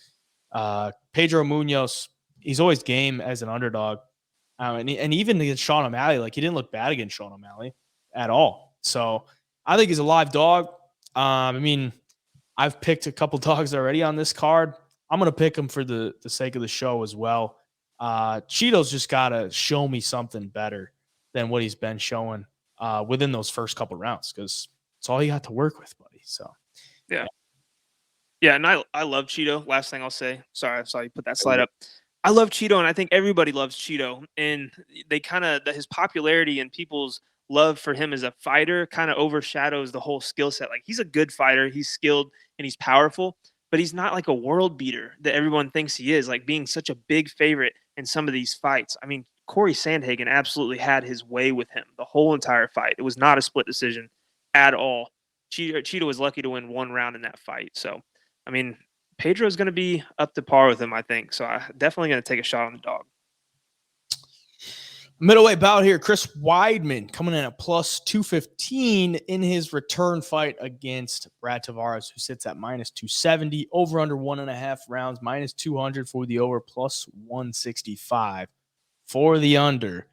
Speaker 1: Pedro Munhoz, he's always game as an underdog. And even against Sean O'Malley, like he didn't look bad against Sean O'Malley at all. So I think he's a live dog. I mean, I've picked a couple dogs already on this card. I'm going to pick him for the sake of the show as well. Cheeto's just got to show me something better than what he's been showing within those first couple rounds, because it's all you got to work with, buddy. So,
Speaker 2: yeah. And I love Cheeto. Last thing I'll say. Sorry, I saw you put that slide up. I love Cheeto, and I think everybody loves Cheeto. And they his popularity and people's love for him as a fighter kind of overshadows the whole skill set. Like he's a good fighter, he's skilled, and he's powerful, but he's not like a world beater that everyone thinks he is, like being such a big favorite in some of these fights. I mean, Corey Sandhagen absolutely had his way with him the whole entire fight. It was not a split decision at all. Cheeto was lucky to win 1 round in that fight. So, I mean, Pedro is going to be up to par with him, I think. So I'm definitely going to take a shot on the dog.
Speaker 1: Middleweight bout here, Chris Weidman coming in at plus 215 in his return fight against Brad Tavares, who sits at minus 270, over under 1.5 rounds, minus 200 for the over, plus 165 for the under.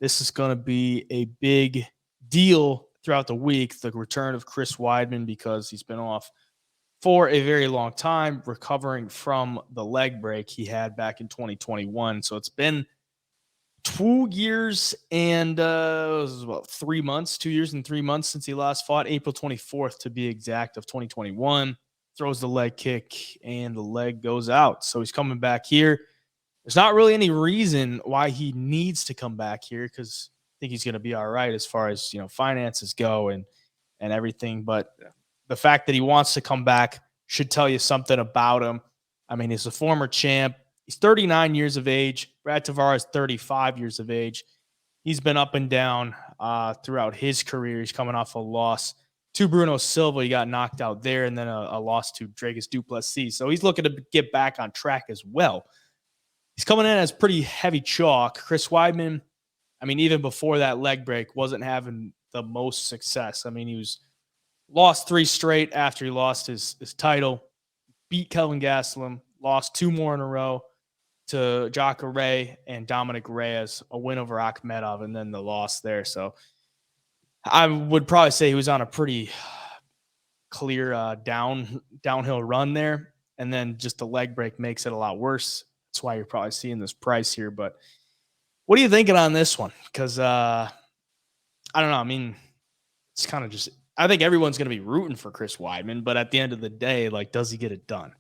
Speaker 1: This is going to be a big deal throughout the week, the return of Chris Weidman, because he's been off for a very long time, recovering from the leg break he had back in 2021. So it's been 2 years and 3 months, 2 years and 3 months since he last fought, April 24th to be exact of 2021. Throws the leg kick and the leg goes out. So he's coming back here. There's not really any reason why he needs to come back here, because I think he's going to be all right as far as, finances go and everything. But the fact that he wants to come back should tell you something about him. I mean, he's a former champ. He's 39 years of age. Brad Tavares, 35 years of age. He's been up and down throughout his career. He's coming off a loss to Bruno Silva. He got knocked out there, and then a loss to Dragos Duplessis. So he's looking to get back on track as well. He's coming in as pretty heavy chalk. Chris Weidman, I mean, even before that leg break, wasn't having the most success. I mean, he lost 3 straight after he lost his title, beat Kelvin Gastelum, lost 2 more in a row to Jacare Ray and Dominic Reyes, a win over Akhmedov, and then the loss there. So I would probably say he was on a pretty clear downhill run there, and then just the leg break makes it a lot worse. That's why you're probably seeing this price here. But what are you thinking on this one? Because I don't know. I mean, it's kind of just, I think everyone's going to be rooting for Chris Weidman, but at the end of the day, like, does he get it done?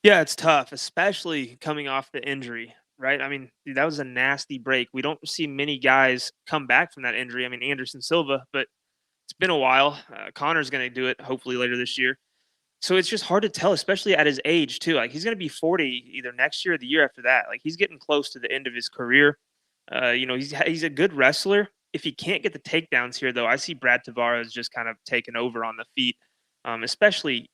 Speaker 2: Yeah, it's tough, especially coming off the injury, right? I mean, dude, that was a nasty break. We don't see many guys come back from that injury. I mean, Anderson Silva, but it's been a while. Connor's going to do it hopefully later this year. So it's just hard to tell, especially at his age too. Like he's going to be 40 either next year or the year after that. Like he's getting close to the end of his career. He's a good wrestler. If he can't get the takedowns here, though, I see Brad Tavares just kind of taking over on the feet, especially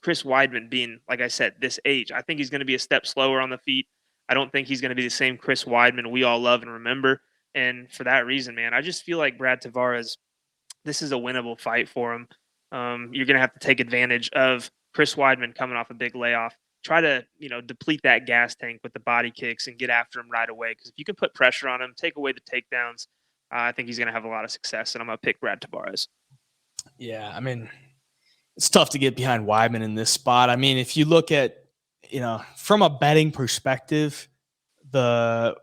Speaker 2: Chris Weidman being, like I said, this age. I think he's going to be a step slower on the feet. I don't think he's going to be the same Chris Weidman we all love and remember. And for that reason, man, I just feel like Brad Tavares, this is a winnable fight for him. You're going to have to take advantage of Chris Weidman coming off a big layoff. Try to, deplete that gas tank with the body kicks and get after him right away. Because if you can put pressure on him, take away the takedowns, I think he's going to have a lot of success. And I'm going to pick Brad Tavares.
Speaker 1: Yeah, I mean, it's tough to get behind Weidman in this spot. I mean, if you look at, from a betting perspective, the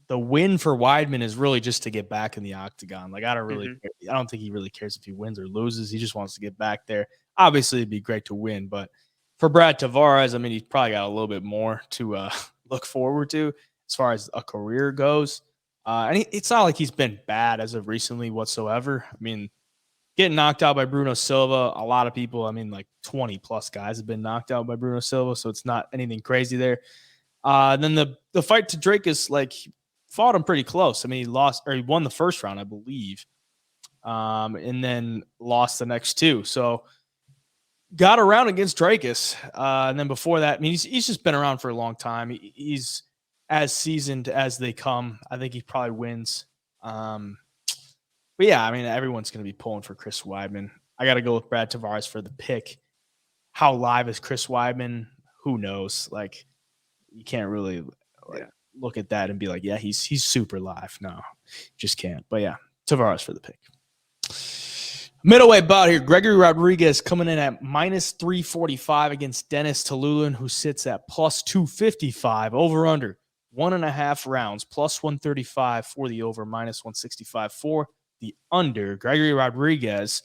Speaker 1: win for Weidman is really just to get back in the octagon. Like, I don't think he really cares if he wins or loses. He just wants to get back there. Obviously, it'd be great to win, but for Brad Tavares, I mean, he's probably got a little bit more to look forward to as far as a career goes. And it's not like he's been bad as of recently whatsoever. I mean, getting knocked out by Bruno Silva, a lot of people, I mean, like 20-plus guys have been knocked out by Bruno Silva, so it's not anything crazy there. Then the fight to Drake is like, fought him pretty close. I mean, he won the first round, I believe, and then lost the next two. So got around against Drakus. And then before that, I mean, he's just been around for a long time. He's as seasoned as they come. I think he probably wins. But yeah, I mean, everyone's going to be pulling for Chris Weidman. I got to go with Brad Tavares for the pick. How live is Chris Weidman? Who knows? Like, you can't really look at that and be like, yeah, he's super live. No, just can't. But yeah, Tavares for the pick. Middleweight bout here. Gregory Rodrigues coming in at minus 345 against Dennis Tiuliulin, who sits at plus 255. Over under 1.5 rounds, plus 135 for the over, minus 165 for the under. Gregory Rodrigues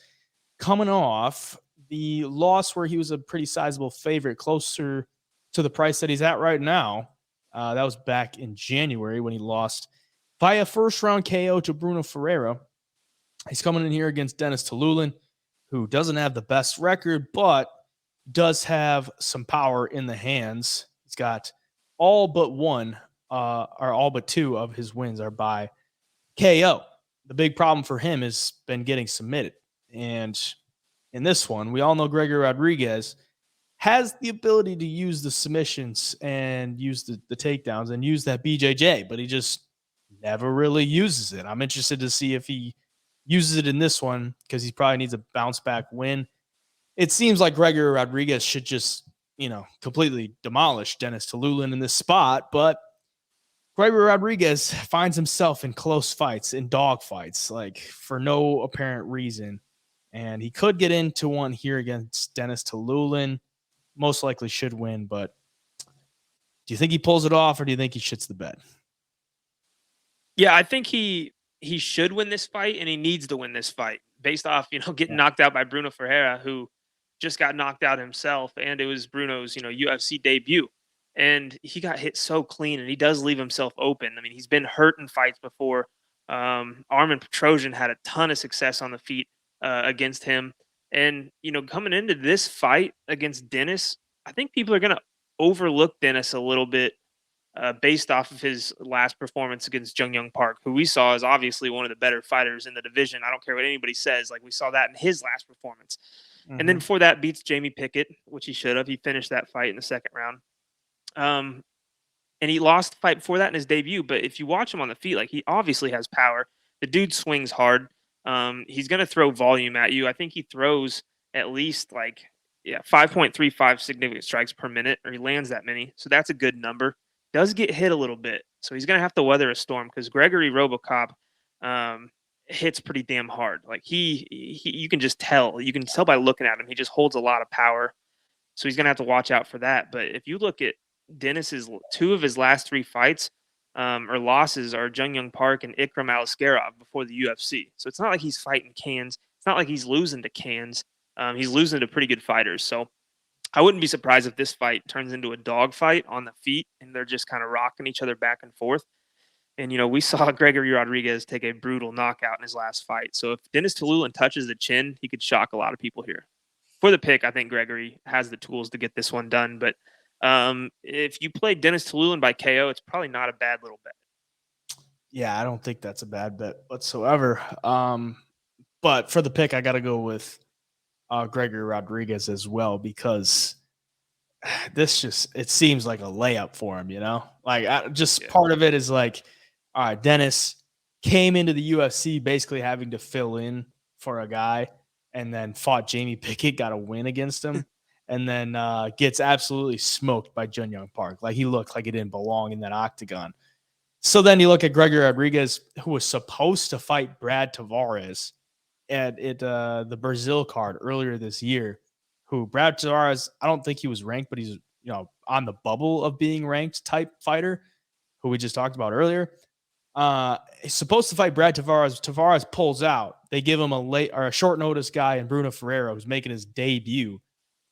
Speaker 1: coming off the loss where he was a pretty sizable favorite, closer to the price that he's at right now. That was back in January when he lost via first-round KO to Bruno Ferreira. He's coming in here against Dennis Tiuliulin, who doesn't have the best record, but does have some power in the hands. He's got all but all but two of his wins are by KO. The big problem for him has been getting submitted. And in this one, we all know Gregory Rodrigues has the ability to use the submissions and use the takedowns and use that BJJ, but he just never really uses it. I'm interested to see if he uses it in this one because he probably needs a bounce back win. It seems like Gregory Rodrigues should just, completely demolish Dennis Tiuliulin in this spot, but Gregory Rodrigues finds himself in close fights, in dog fights, like for no apparent reason. And he could get into one here against Dennis Tiuliulin. Most likely should win, but do you think he pulls it off or do you think he shits the bed?
Speaker 2: Yeah, I think he should win this fight and he needs to win this fight based off, getting knocked out by Bruno Ferreira, who just got knocked out himself. And it was Bruno's, UFC debut. And he got hit so clean and he does leave himself open. I mean, he's been hurt in fights before. Armin Petrosian had a ton of success on the feet against him. And, coming into this fight against Dennis, I think people are going to overlook Dennis a little bit based off of his last performance against Jung Young Park, who we saw is obviously one of the better fighters in the division. I don't care what anybody says. Like, we saw that in his last performance. Mm-hmm. And then before that, beats Jamie Pickett, which he should have. He finished that fight in the second round. And he lost the fight before that in his debut. But if you watch him on the feet, like, he obviously has power. The dude swings hard. He's going to throw volume at you. I think he throws at least 5.35 significant strikes per minute, or he lands that many. So that's a good number. Does get hit a little bit. So he's going to have to weather a storm because Gregory Robocop hits pretty damn hard. Like you can just tell. You can tell by looking at him. He just holds a lot of power. So he's going to have to watch out for that. But if you look at Dennis's two of his last three fights, or losses are Jung Young Park and Ikram Aliskerov before the UFC. So it's not like he's fighting cans. It's not like he's losing to cans. He's losing to pretty good fighters. So I wouldn't be surprised if this fight turns into a dog fight on the feet and they're just kind of rocking each other back and forth. And, we saw Gregory Rodrigues take a brutal knockout in his last fight. So if Dennis Tiuliulin touches the chin, he could shock a lot of people here. For the pick, I think Gregory has the tools to get this one done. But if you play Dennis Tiuliulin by KO, it's probably not a bad little bet.
Speaker 1: Yeah, I don't think that's a bad bet whatsoever. But for the pick, I got to go with Gregory Rodrigues as well, because it seems like a layup for him, Like, part of it is like, all right, Dennis came into the UFC basically having to fill in for a guy, and then fought Jamie Pickett, got a win against him, and then gets absolutely smoked by Jun Young Park. Like, he looked like he didn't belong in that octagon. So then you look at Gregory Rodrigues, who was supposed to fight Brad Tavares at the Brazil card earlier this year, who Brad Tavares, I don't think he was ranked, but he's, on the bubble of being ranked type fighter, who we just talked about earlier. He's supposed to fight Brad Tavares. Tavares pulls out. They give him a short notice guy in Bruno Ferreira, who's making his debut.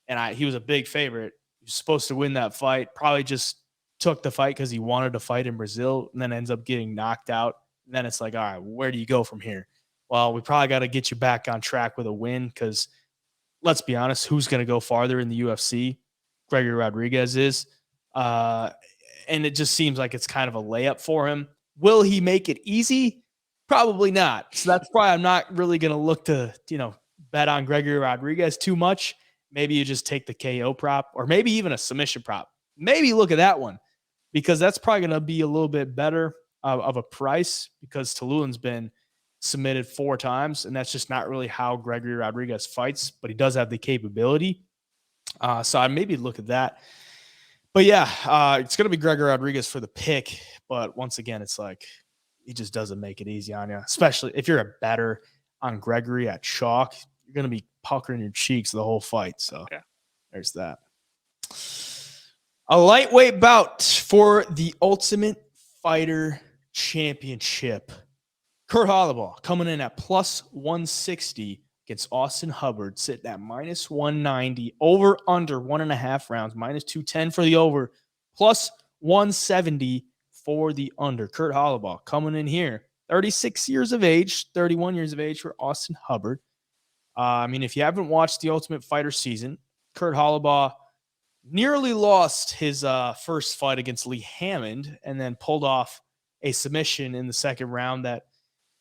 Speaker 1: And he was a big favorite. He was supposed to win that fight. Probably just took the fight because he wanted to fight in Brazil, and then ends up getting knocked out. And then it's like, all right, where do you go from here? Well, we probably got to get you back on track with a win, because let's be honest, who's going to go farther in the UFC? Gregory Rodrigues is. And it just seems like it's kind of a layup for him. Will he make it easy? Probably not. So that's why I'm not really going to look to, bet on Gregory Rodrigues too much. Maybe you just take the KO prop, or maybe even a submission prop. Maybe look at that one, because that's probably going to be a little bit better of a price, because Tiuliulin's been submitted 4 times, and that's just not really how Gregory Rodrigues fights, but he does have the capability. So I'd maybe look at that. But yeah, it's going to be Gregory Rodrigues for the pick. But once again, it's like, he just doesn't make it easy on you, especially if you're a better on Gregory at chalk. You're going to be puckering your cheeks the whole fight. So There's that. A lightweight bout for the Ultimate Fighter Championship. Kurt Holobaugh coming in at plus 160 against Austin Hubbard, sitting at minus 190, over under 1.5 rounds, minus 210 for the over, plus 170 for the under. Kurt Holobaugh coming in here, 36 years of age, 31 years of age for Austin Hubbard. If you haven't watched the Ultimate Fighter season, Kurt Holobaugh nearly lost his first fight against Lee Hammond, and then pulled off a submission in the second round that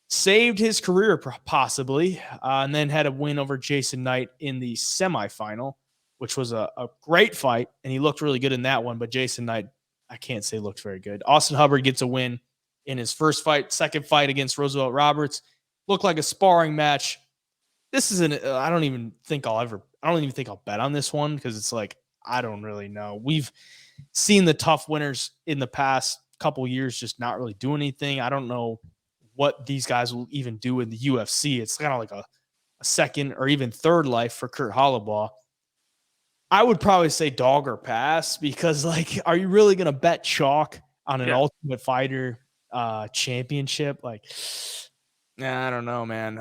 Speaker 1: saved his career possibly, and then had a win over Jason Knight in the semifinal, which was a great fight, and he looked really good in that one, but Jason Knight, I can't say looked very good. Austin Hubbard gets a win in his first fight. Second fight against Roosevelt Roberts looked like a sparring match. This is I don't even think I'll bet on this one, because it's like, I don't really know. We've seen the tough winners in the past couple years just not really do anything. I don't know what these guys will even do in the UFC. It's kind of like a second or even third life for Kurt Holobaugh. I would probably say dog or pass, because, like, are you really going to bet chalk on an Ultimate Fighter championship? Like, I don't know, man.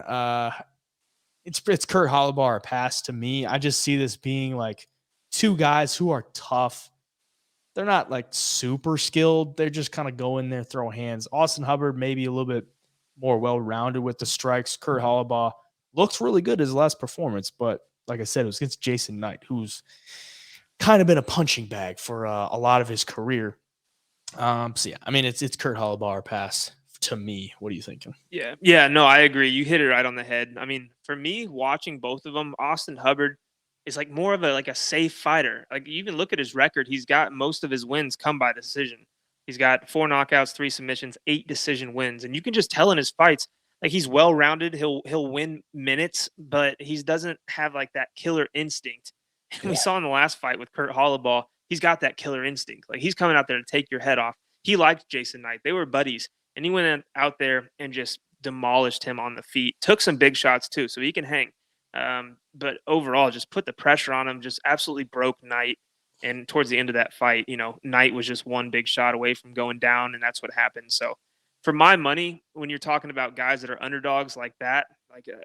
Speaker 1: It's Kurt Holobaugh or pass to me. I just see this being like 2 guys who are tough. They're not like super skilled. They're just kind of go in there, throw hands. Austin Hubbard maybe a little bit more well-rounded with the strikes. Kurt Holobaugh looks really good his last performance, but like I said, it was against Jason Knight, who's kind of been a punching bag for a lot of his career. It's Kurt Holobaugh or pass to me. What are you thinking?
Speaker 2: Yeah, no, I agree. You hit it right on the head. For me, watching both of them, Austin Hubbard is like more of a safe fighter. Like, you even look at his record, he's got most of his wins come by decision. He's got 4 knockouts, 3 submissions, 8 decision wins, and you can just tell in his fights, like, he's well-rounded. He'll win minutes, but he doesn't have like that killer instinct. And we saw in the last fight with Kurt Holobaugh, he's got that killer instinct. Like, he's coming out there to take your head off. He liked Jason Knight. They were buddies, and he went out there and just demolished him on the feet. Took some big shots too, so he can hang. But overall, just put the pressure on him. Just absolutely broke Knight. And towards the end of that fight, Knight was just one big shot away from going down, and that's what happened. So for my money, when you're talking about guys that are underdogs like that,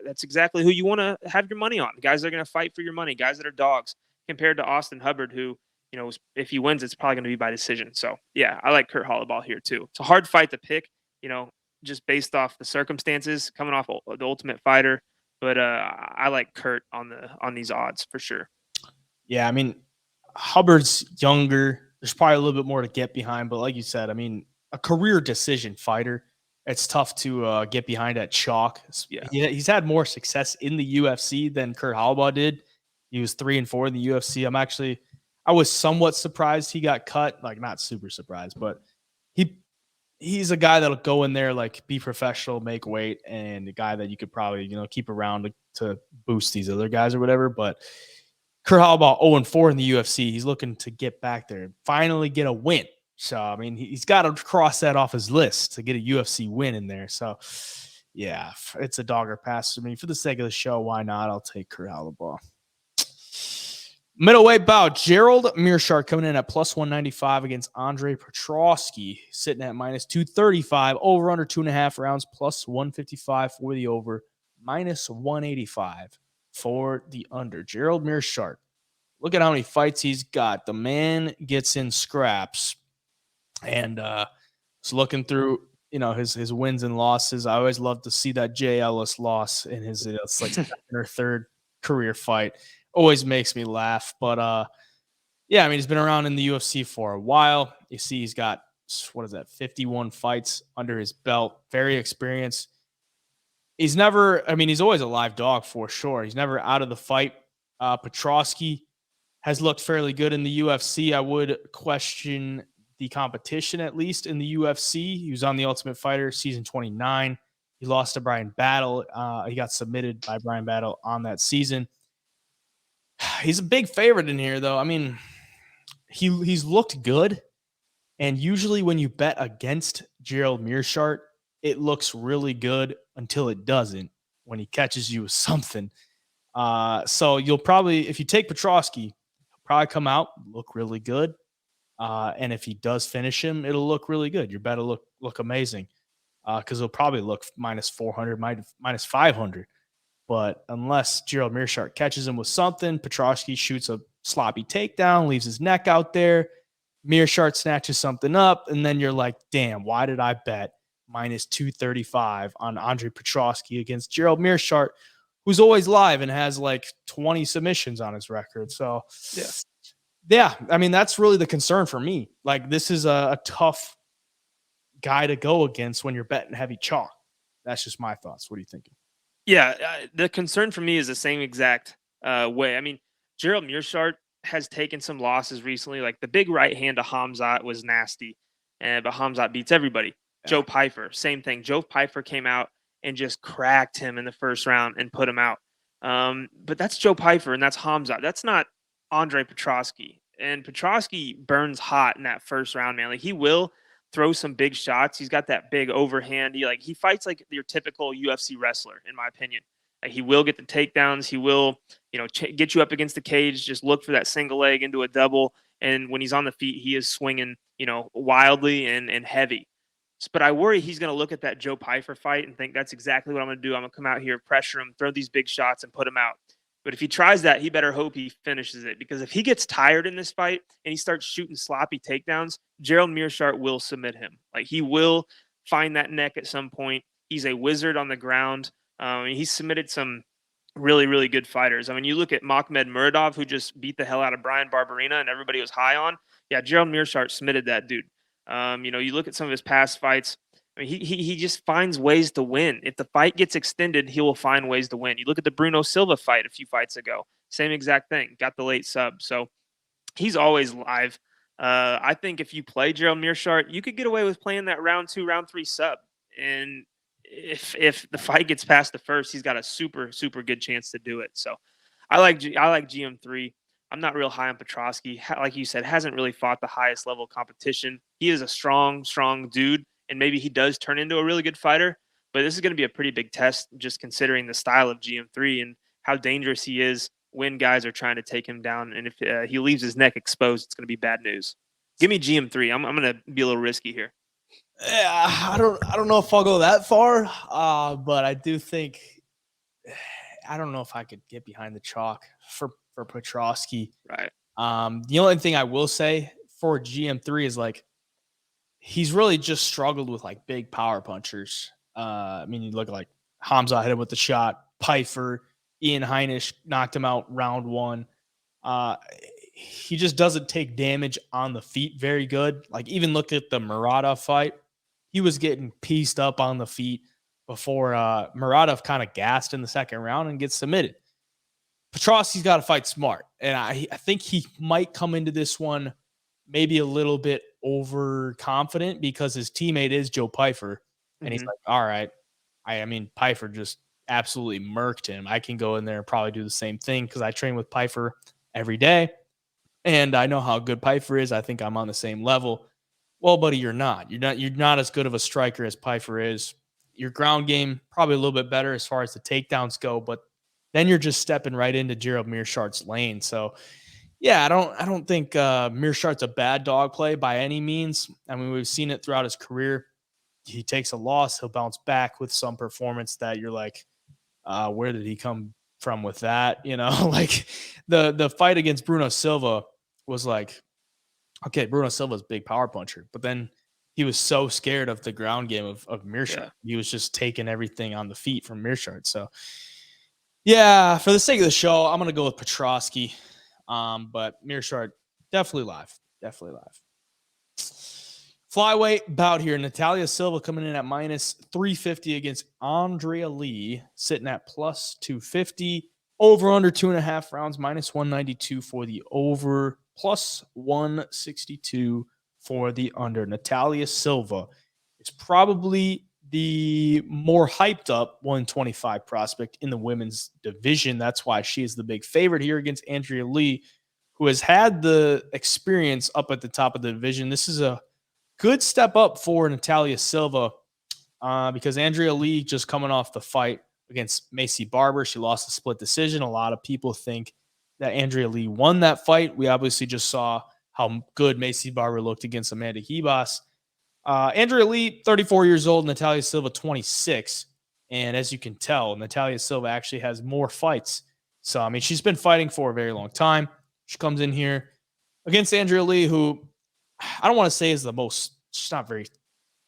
Speaker 2: that's exactly who you want to have your money on. Guys that are going to fight for your money, guys that are dogs, compared to Austin Hubbard, who, if he wins, it's probably going to be by decision. So yeah, I like Kurt Holobaugh here too. It's a hard fight to pick, just based off the circumstances coming off the Ultimate Fighter. But I like Kurt on these odds for sure.
Speaker 1: Yeah, I mean, Hubbard's younger. There's probably a little bit more to get behind, but like you said, I mean, a career decision fighter, it's tough to get behind at chalk.
Speaker 2: Yeah.
Speaker 1: He's had more success in the UFC than Kurt Holobaugh did. He was 3-4 in the UFC. I was somewhat surprised he got cut. Like, not super surprised, but he's a guy that'll go in there, like, be professional, make weight, and a guy that you could probably, keep around to boost these other guys or whatever. But Kurt Holobaugh 0-4 in the UFC. He's looking to get back there and finally get a win. So, I mean, he's got to cross that off his list to get a UFC win in there. So, yeah, it's a dogger pass. I mean, for the sake of the show, why not? I'll take Kurt Holobaugh. Middleweight bout, Gerald Meerschaert coming in at plus 195 against Andre Petroski, sitting at minus 235, over under 2.5 rounds, plus 155 for the over, minus 185 for the under. Gerald Meerschaert, look at how many fights he's got. The man gets in scraps. And so looking through, his wins and losses, I always love to see that Jay Ellis loss in his it's like second or third career fight. Always makes me laugh. But yeah, I mean, he's been around in the UFC for a while. You see, he's got 51 fights under his belt. Very experienced. He's always a live dog for sure. He's never out of the fight. Petroski has looked fairly good in the UFC. I would question the competition, at least in the UFC. He was on the Ultimate Fighter season 29. He lost to Brian Battle. He got submitted by Brian Battle on that season. He's a big favorite in here, though. I mean, he's looked good. And usually when you bet against Gerald Meerschaert, it looks really good until it doesn't, when he catches you with something. So you'll probably, if you take Petroski, he'll probably come out, look really good. And if he does finish him, it'll look really good. Your bet will look amazing, because it'll probably look minus 400, minus 500. But unless Gerald Meerschaert catches him with something, Petroski shoots a sloppy takedown, leaves his neck out there, Meerschaert snatches something up, and then you're like, damn, why did I bet minus 235 on Andre Petroski against Gerald Meerschaert, who's always live and has like 20 submissions on his record? So, yeah, I mean, that's really the concern for me. Like, this is a tough guy to go against when you're betting heavy chalk. That's just my thoughts. What are you thinking?
Speaker 2: Yeah, the concern for me is the same exact way. I mean, Gerald Meerschaert has taken some losses recently. Like, the big right hand to Hamzat was nasty, but Hamzat beats everybody. Yeah. Joe Pyfer, same thing. Joe Pyfer came out and just cracked him in the first round and put him out. But that's Joe Pyfer, and that's Hamzat. That's not Andre Petroski. And Petroski burns hot in that first round, man. Like, he will throw some big shots. He's got that big overhand. He fights like your typical UFC wrestler, in my opinion. Like, he will get the takedowns. He will, get you up against the cage. Just look for that single leg into a double. And when he's on the feet, he is swinging, wildly and heavy. But I worry he's going to look at that Joe Pyfer fight and think that's exactly what I'm going to do. I'm going to come out here, pressure him, throw these big shots, and put him out. But if he tries that, he better hope he finishes it, because if he gets tired in this fight and he starts shooting sloppy takedowns, Gerald Meerschaert will submit him. Like, he will find that neck at some point. He's a wizard on the ground. He's submitted some really, really good fighters. I mean, you look at Makhmed Muradov, who just beat the hell out of Brian Barberena and everybody was high on. Yeah, Gerald Meerschaert submitted that dude. You look at some of his past fights. I mean, he just finds ways to win. If the fight gets extended, he will find ways to win. You look at the Bruno Silva fight a few fights ago. Same exact thing. Got the late sub. So he's always live. I think if you play Gerald Meerschaert, you could get away with playing that round 2, round 3 sub. And if the fight gets past the first, he's got a super, super good chance to do it. So I like GM3. I'm not real high on Petroski. Like you said, hasn't really fought the highest level competition. He is a strong, strong dude. And maybe he does turn into a really good fighter, but this is going to be a pretty big test, just considering the style of GM3 and how dangerous he is when guys are trying to take him down. And if he leaves his neck exposed, it's going to be bad news. Give me GM3. I'm going to be a little risky here.
Speaker 1: Yeah, I don't know if I'll go that far, but I do think I don't know if I could get behind the chalk for Petroski.
Speaker 2: Right.
Speaker 1: The only thing I will say for GM3 is like he's really just struggled with like big power punchers. I mean, you look like Hamza hit him with the shot. Pfeiffer, Ian Heinisch knocked him out round 1. He just doesn't take damage on the feet very good. Like even look at the Muradov fight. He was getting pieced up on the feet before Muradov kind of gassed in the second round and gets submitted. Petroski's got to fight smart. And I think he might come into this one maybe a little bit overconfident because his teammate is Joe Pfeiffer. And he's like, all right. I mean, Pfeiffer just absolutely murked him. I can go in there and probably do the same thing because I train with Pfeiffer every day. And I know how good Pfeiffer is. I think I'm on the same level. Well, buddy, you're not. You're not as good of a striker as Pfeiffer is. Your ground game probably a little bit better as far as the takedowns go, but then you're just stepping right into Gerald Meerschaert's lane. So, yeah, I don't think Meerschaert's a bad dog play by any means. I mean, we've seen it throughout his career. He takes a loss, he'll bounce back with some performance that you're like, where did he come from with that? You know, like the fight against Bruno Silva was like, okay, Bruno Silva's a big power puncher, but then he was so scared of the ground game of Meerschaert. Yeah. He was just taking everything on the feet from Meerschaert. So, yeah, for the sake of the show, I'm going to go with Petroski. But Meerschaert, definitely live. Definitely live. Flyweight bout here. Natalia Silva coming in at minus 350 against Andrea Lee, sitting at plus 250. Over under 2.5 rounds, minus 192 for the over, plus 162 for the under. Natalia Silva is probably the more hyped up 125 prospect in the women's division. That's why she is the big favorite here against Andrea Lee, who has had the experience up at the top of the division. This is a good step up for Natalia Silva because Andrea Lee just coming off the fight against Maycee Barber. She lost a split decision. A lot of people think that Andrea Lee won that fight. We obviously just saw how good Maycee Barber looked against Amanda Ribas. Andrea Lee, 34 years old, Natalia Silva, 26. And as you can tell, Natalia Silva actually has more fights. So, I mean, she's been fighting for a very long time. She comes in here against Andrea Lee, who I don't want to say is the most, she's not very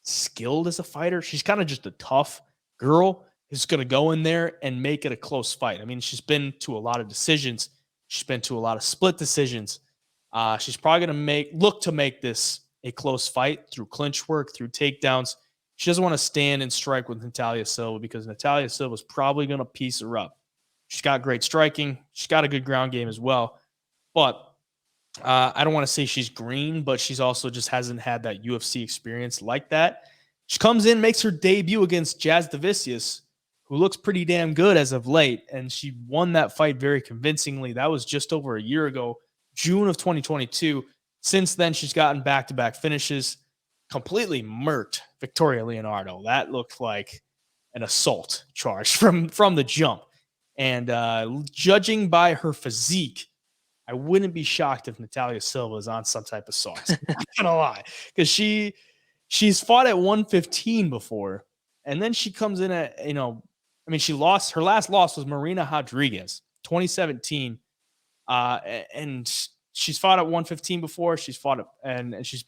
Speaker 1: skilled as a fighter. She's kind of just a tough girl who's going to go in there and make it a close fight. I mean, she's been to a lot of decisions. She's been to a lot of split decisions. She's probably going to look to make this a close fight through clinch work, through takedowns. She doesn't want to stand and strike with Natalia Silva because Natalia Silva is probably going to piece her up. She's got great striking. She's got a good ground game as well. But I don't want to say she's green, but she's also just hasn't had that UFC experience like that. She comes in, makes her debut against Jazz Davicius, who looks pretty damn good as of late, and she won that fight very convincingly. That was just over a year ago, June of 2022. Since then, she's gotten back-to-back finishes, completely murked Victoria Leonardo. That looked like an assault charge from the jump. And judging by her physique, I wouldn't be shocked if Natalia Silva is on some type of sauce. I'm not gonna lie, because she's fought at 115 before, and then she comes in at she lost. Her last loss was Marina Rodrigues, 2017, and she's fought at 115 before. She's fought and she's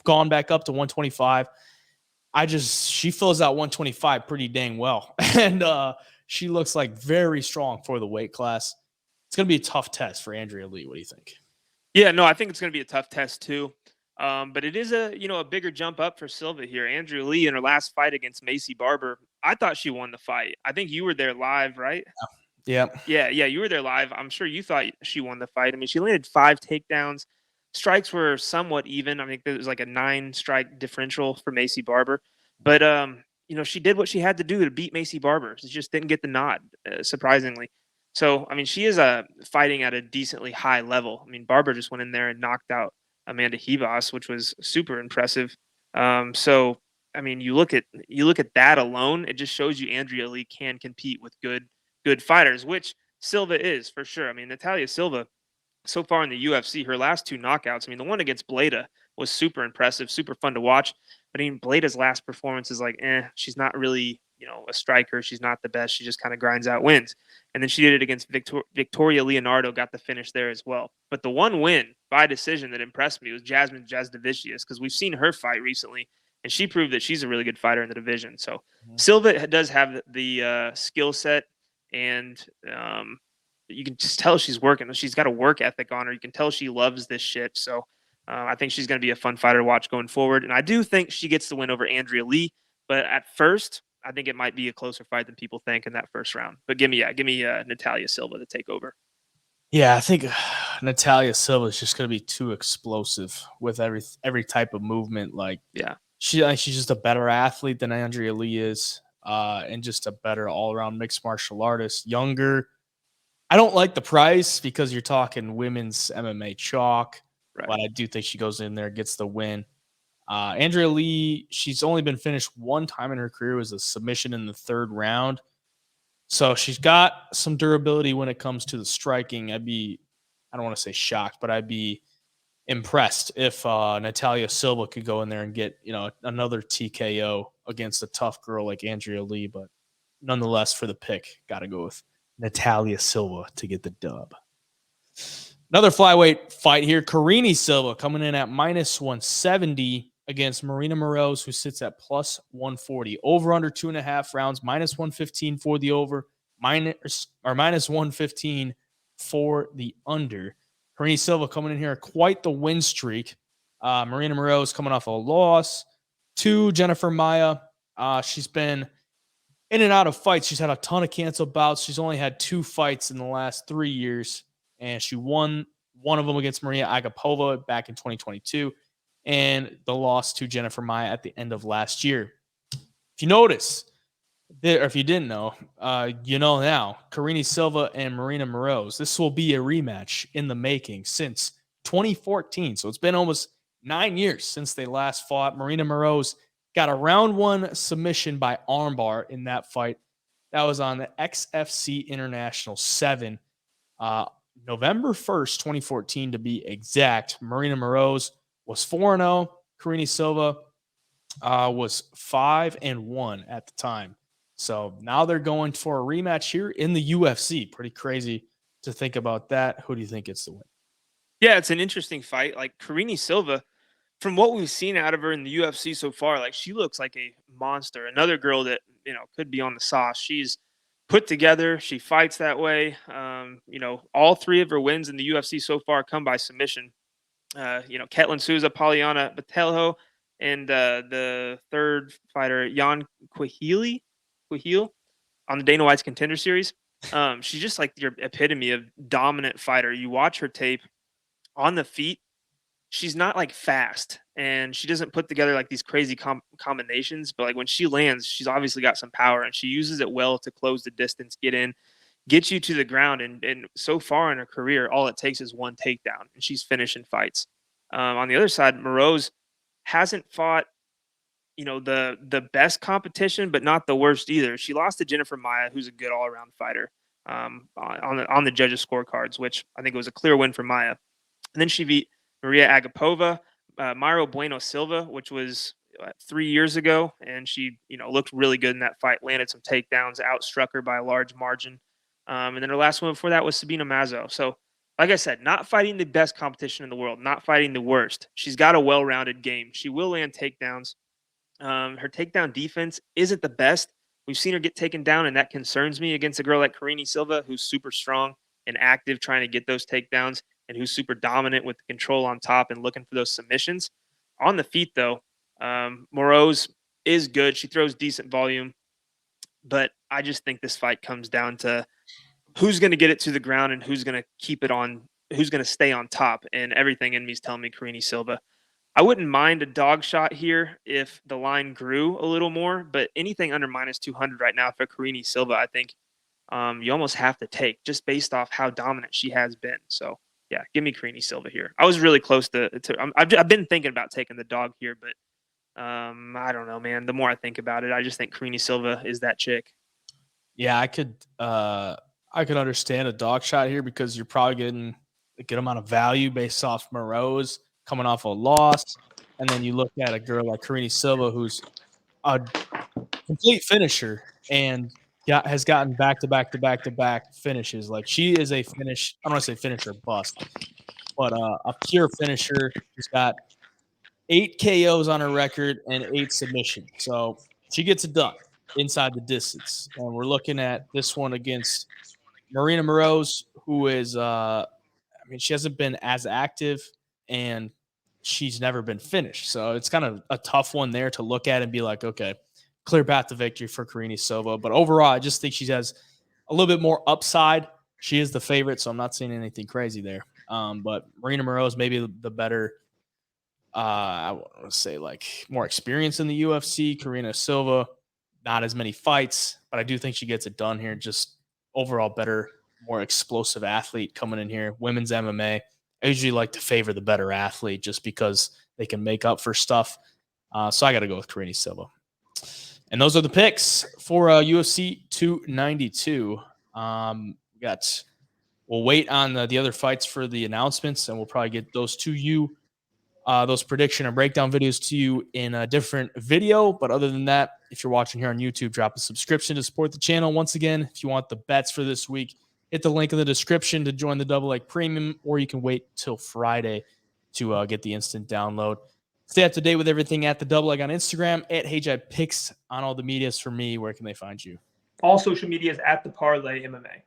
Speaker 1: gone back up to 125. She fills out 125 pretty dang well, and she looks like very strong for the weight class. It's going to be a tough test for Andrea Lee. What do you think?
Speaker 2: Yeah, no, I think it's going to be a tough test too. But it is a bigger jump up for Silva here. Andrea Lee in her last fight against Maycee Barber, I thought she won the fight. I think you were there live, right?
Speaker 1: Yeah.
Speaker 2: Yeah, you were there live. I'm sure you thought she won the fight. I mean, she landed 5 takedowns. Strikes were somewhat even. I think there was like a 9-strike differential for Maycee Barber. But she did what she had to do to beat Maycee Barber. She just didn't get the nod, surprisingly. So, I mean, she is fighting at a decently high level. I mean, Barber just went in there and knocked out Amanda Ribas, which was super impressive. So, I mean, you look at that alone, it just shows you Andrea Lee can compete with good fighters, which Silva is for sure. I mean, Natalia Silva, so far in the UFC, her last 2 knockouts, I mean, the one against Bleda was super impressive, super fun to watch. But I mean, Bleda's last performance is like, she's not really, a striker. She's not the best. She just kind of grinds out wins. And then she did it against Victoria Leonardo, got the finish there as well. But the one win by decision that impressed me was Jasmine Jasdavicius, because we've seen her fight recently, and she proved that she's a really good fighter in the division. So Silva does have the skill set, and you can just tell she's working. She's got a work ethic on her. You can tell she loves this shit. So I think she's going to be a fun fighter to watch going forward. And I do think she gets the win over Andrea Lee. But at first, I think it might be a closer fight than people think in that first round. But give me Natalia Silva to take over.
Speaker 1: Yeah, I think Natalia Silva is just going to be too explosive with every type of movement. Like,
Speaker 2: yeah,
Speaker 1: she's just a better athlete than Andrea Lee is, and just a better all-around mixed martial artist. Younger. I don't like the price because you're talking women's MMA chalk,
Speaker 2: right.
Speaker 1: but I do think she goes in there, gets the win. Andrea Lee, she's only been finished one time in her career, was a submission in the 3rd round. So she's got some durability when it comes to the striking. I don't want to say shocked, but I'd be impressed if Natalia Silva could go in there and get, another TKO against a tough girl like Andrea Lee. But nonetheless, for the pick, got to go with Natalia Silva to get the dub. Another flyweight fight here. Karine Silva coming in at -170 against Marina Moroz, who sits at +140. Over under 2.5 rounds, -115 for the over, -115 for the under. Karine Silva coming in here, quite the win streak. Marina Moroz coming off a loss to Jennifer Maia. She's been in and out of fights. She's had a ton of canceled bouts. She's only had 2 fights in the last 3 years, and she won one of them against Maria Agapova back in 2022, and the loss to Jennifer Maia at the end of last year. If you notice, or if you didn't know, you know now, Karine Silva and Marina Moroz, this will be a rematch in the making since 2014. So it's been almost 9 years since they last fought. Marina Moroz got a round 1 submission by armbar in that fight. That was on the XFC International 7, November 1st, 2014 to be exact. Marina Moroz was 4-0. Karine Silva was 5-1 at the time. So now they're going for a rematch here in the UFC. Pretty crazy to think about that. Who do you think gets the win?
Speaker 2: Yeah, it's an interesting fight. Like Karine Silva, from what we've seen out of her in the UFC so far, like she looks like a monster. Another girl that, could be on the sauce. She's put together. She fights that way. All 3 of her wins in the UFC so far come by submission. Ketlin Souza, Poliana Botelho, and the 3rd fighter, Jan Quahil on the Dana White's Contender Series. She's just like your epitome of dominant fighter. You watch her tape on the feet. She's not like fast, and she doesn't put together like these crazy combinations, but like when she lands, she's obviously got some power, and she uses it well to close the distance, get in, get you to the ground. And so far in her career, all it takes is 1 takedown, and she's finishing fights. On the other side, Moroz hasn't fought, the best competition, but not the worst either. She lost to Jennifer Maia, who's a good all-around fighter, on the judges' scorecards, which I think it was a clear win for Maia. And then she beat Maria Agapova, Mairo Bueno Silva, which was 3 years ago, and she, looked really good in that fight, landed some takedowns, outstruck her by a large margin. And then her last one before that was Sabina Mazo. So, like I said, not fighting the best competition in the world, not fighting the worst. She's got a well-rounded game. She will land takedowns. Her takedown defense isn't the best. We've seen her get taken down, and that concerns me against a girl like Karine Silva, who's super strong and active trying to get those takedowns, and who's super dominant with the control on top and looking for those submissions. On the feet, though, Moroz is good. She throws decent volume. But I just think this fight comes down to who's going to get it to the ground and who's going to keep it on, who's going to stay on top. And everything in me is telling me Karine Silva. I wouldn't mind a dog shot here if the line grew a little more, but anything under -200 right now for Karine Silva, I think you almost have to take just based off how dominant she has been. So, yeah, give me Karine Silva here. I was really close to I've been thinking about taking the dog here, but I don't know, man. The more I think about it, I just think Karine Silva is that chick.
Speaker 1: Yeah, I could understand a dog shot here because you're probably getting a good amount of value based off Moroz coming off a loss. And then you look at a girl like Karine Silva, who's a complete finisher and has gotten back-to-back finishes. Like, she is a finish – I don't want to say finisher bust, but a pure finisher. She's got 8 KOs on her record and 8 submissions. So she gets it done inside the distance. And we're looking at this one against Marina Moroz, who is she hasn't been as active and she's never been finished. So it's kind of a tough one there to look at and be like, okay, clear path to victory for Karine Silva. But overall, I just think she has a little bit more upside. She is the favorite, so I'm not seeing anything crazy there. But Marina Moroz maybe the better I want to say like more experience in the UFC. Karine Silva, not as many fights, but I do think she gets it done here. Just overall better, more explosive athlete coming in here. Women's MMA, I usually like to favor the better athlete just because they can make up for stuff. So I got to go with Karine Silva. And those are the picks for UFC 292. We'll wait on the other fights for the announcements, and we'll probably get those to you, those prediction and breakdown videos to you in a different video. But other than that, if you're watching here on YouTube, drop a subscription to support the channel. Once again, if you want the bets for this week, hit the link in the description to join the Double Leg Premium, or you can wait till Friday to get the instant download. Stay up to date with everything at the Double Leg on Instagram, at HeyJadPicks on all the medias. For me, where can they find you?
Speaker 2: All social medias at the Parlay MMA.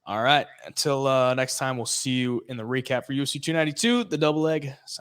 Speaker 1: All right. Until next time, we'll see you in the recap for UFC 292, the Double Leg.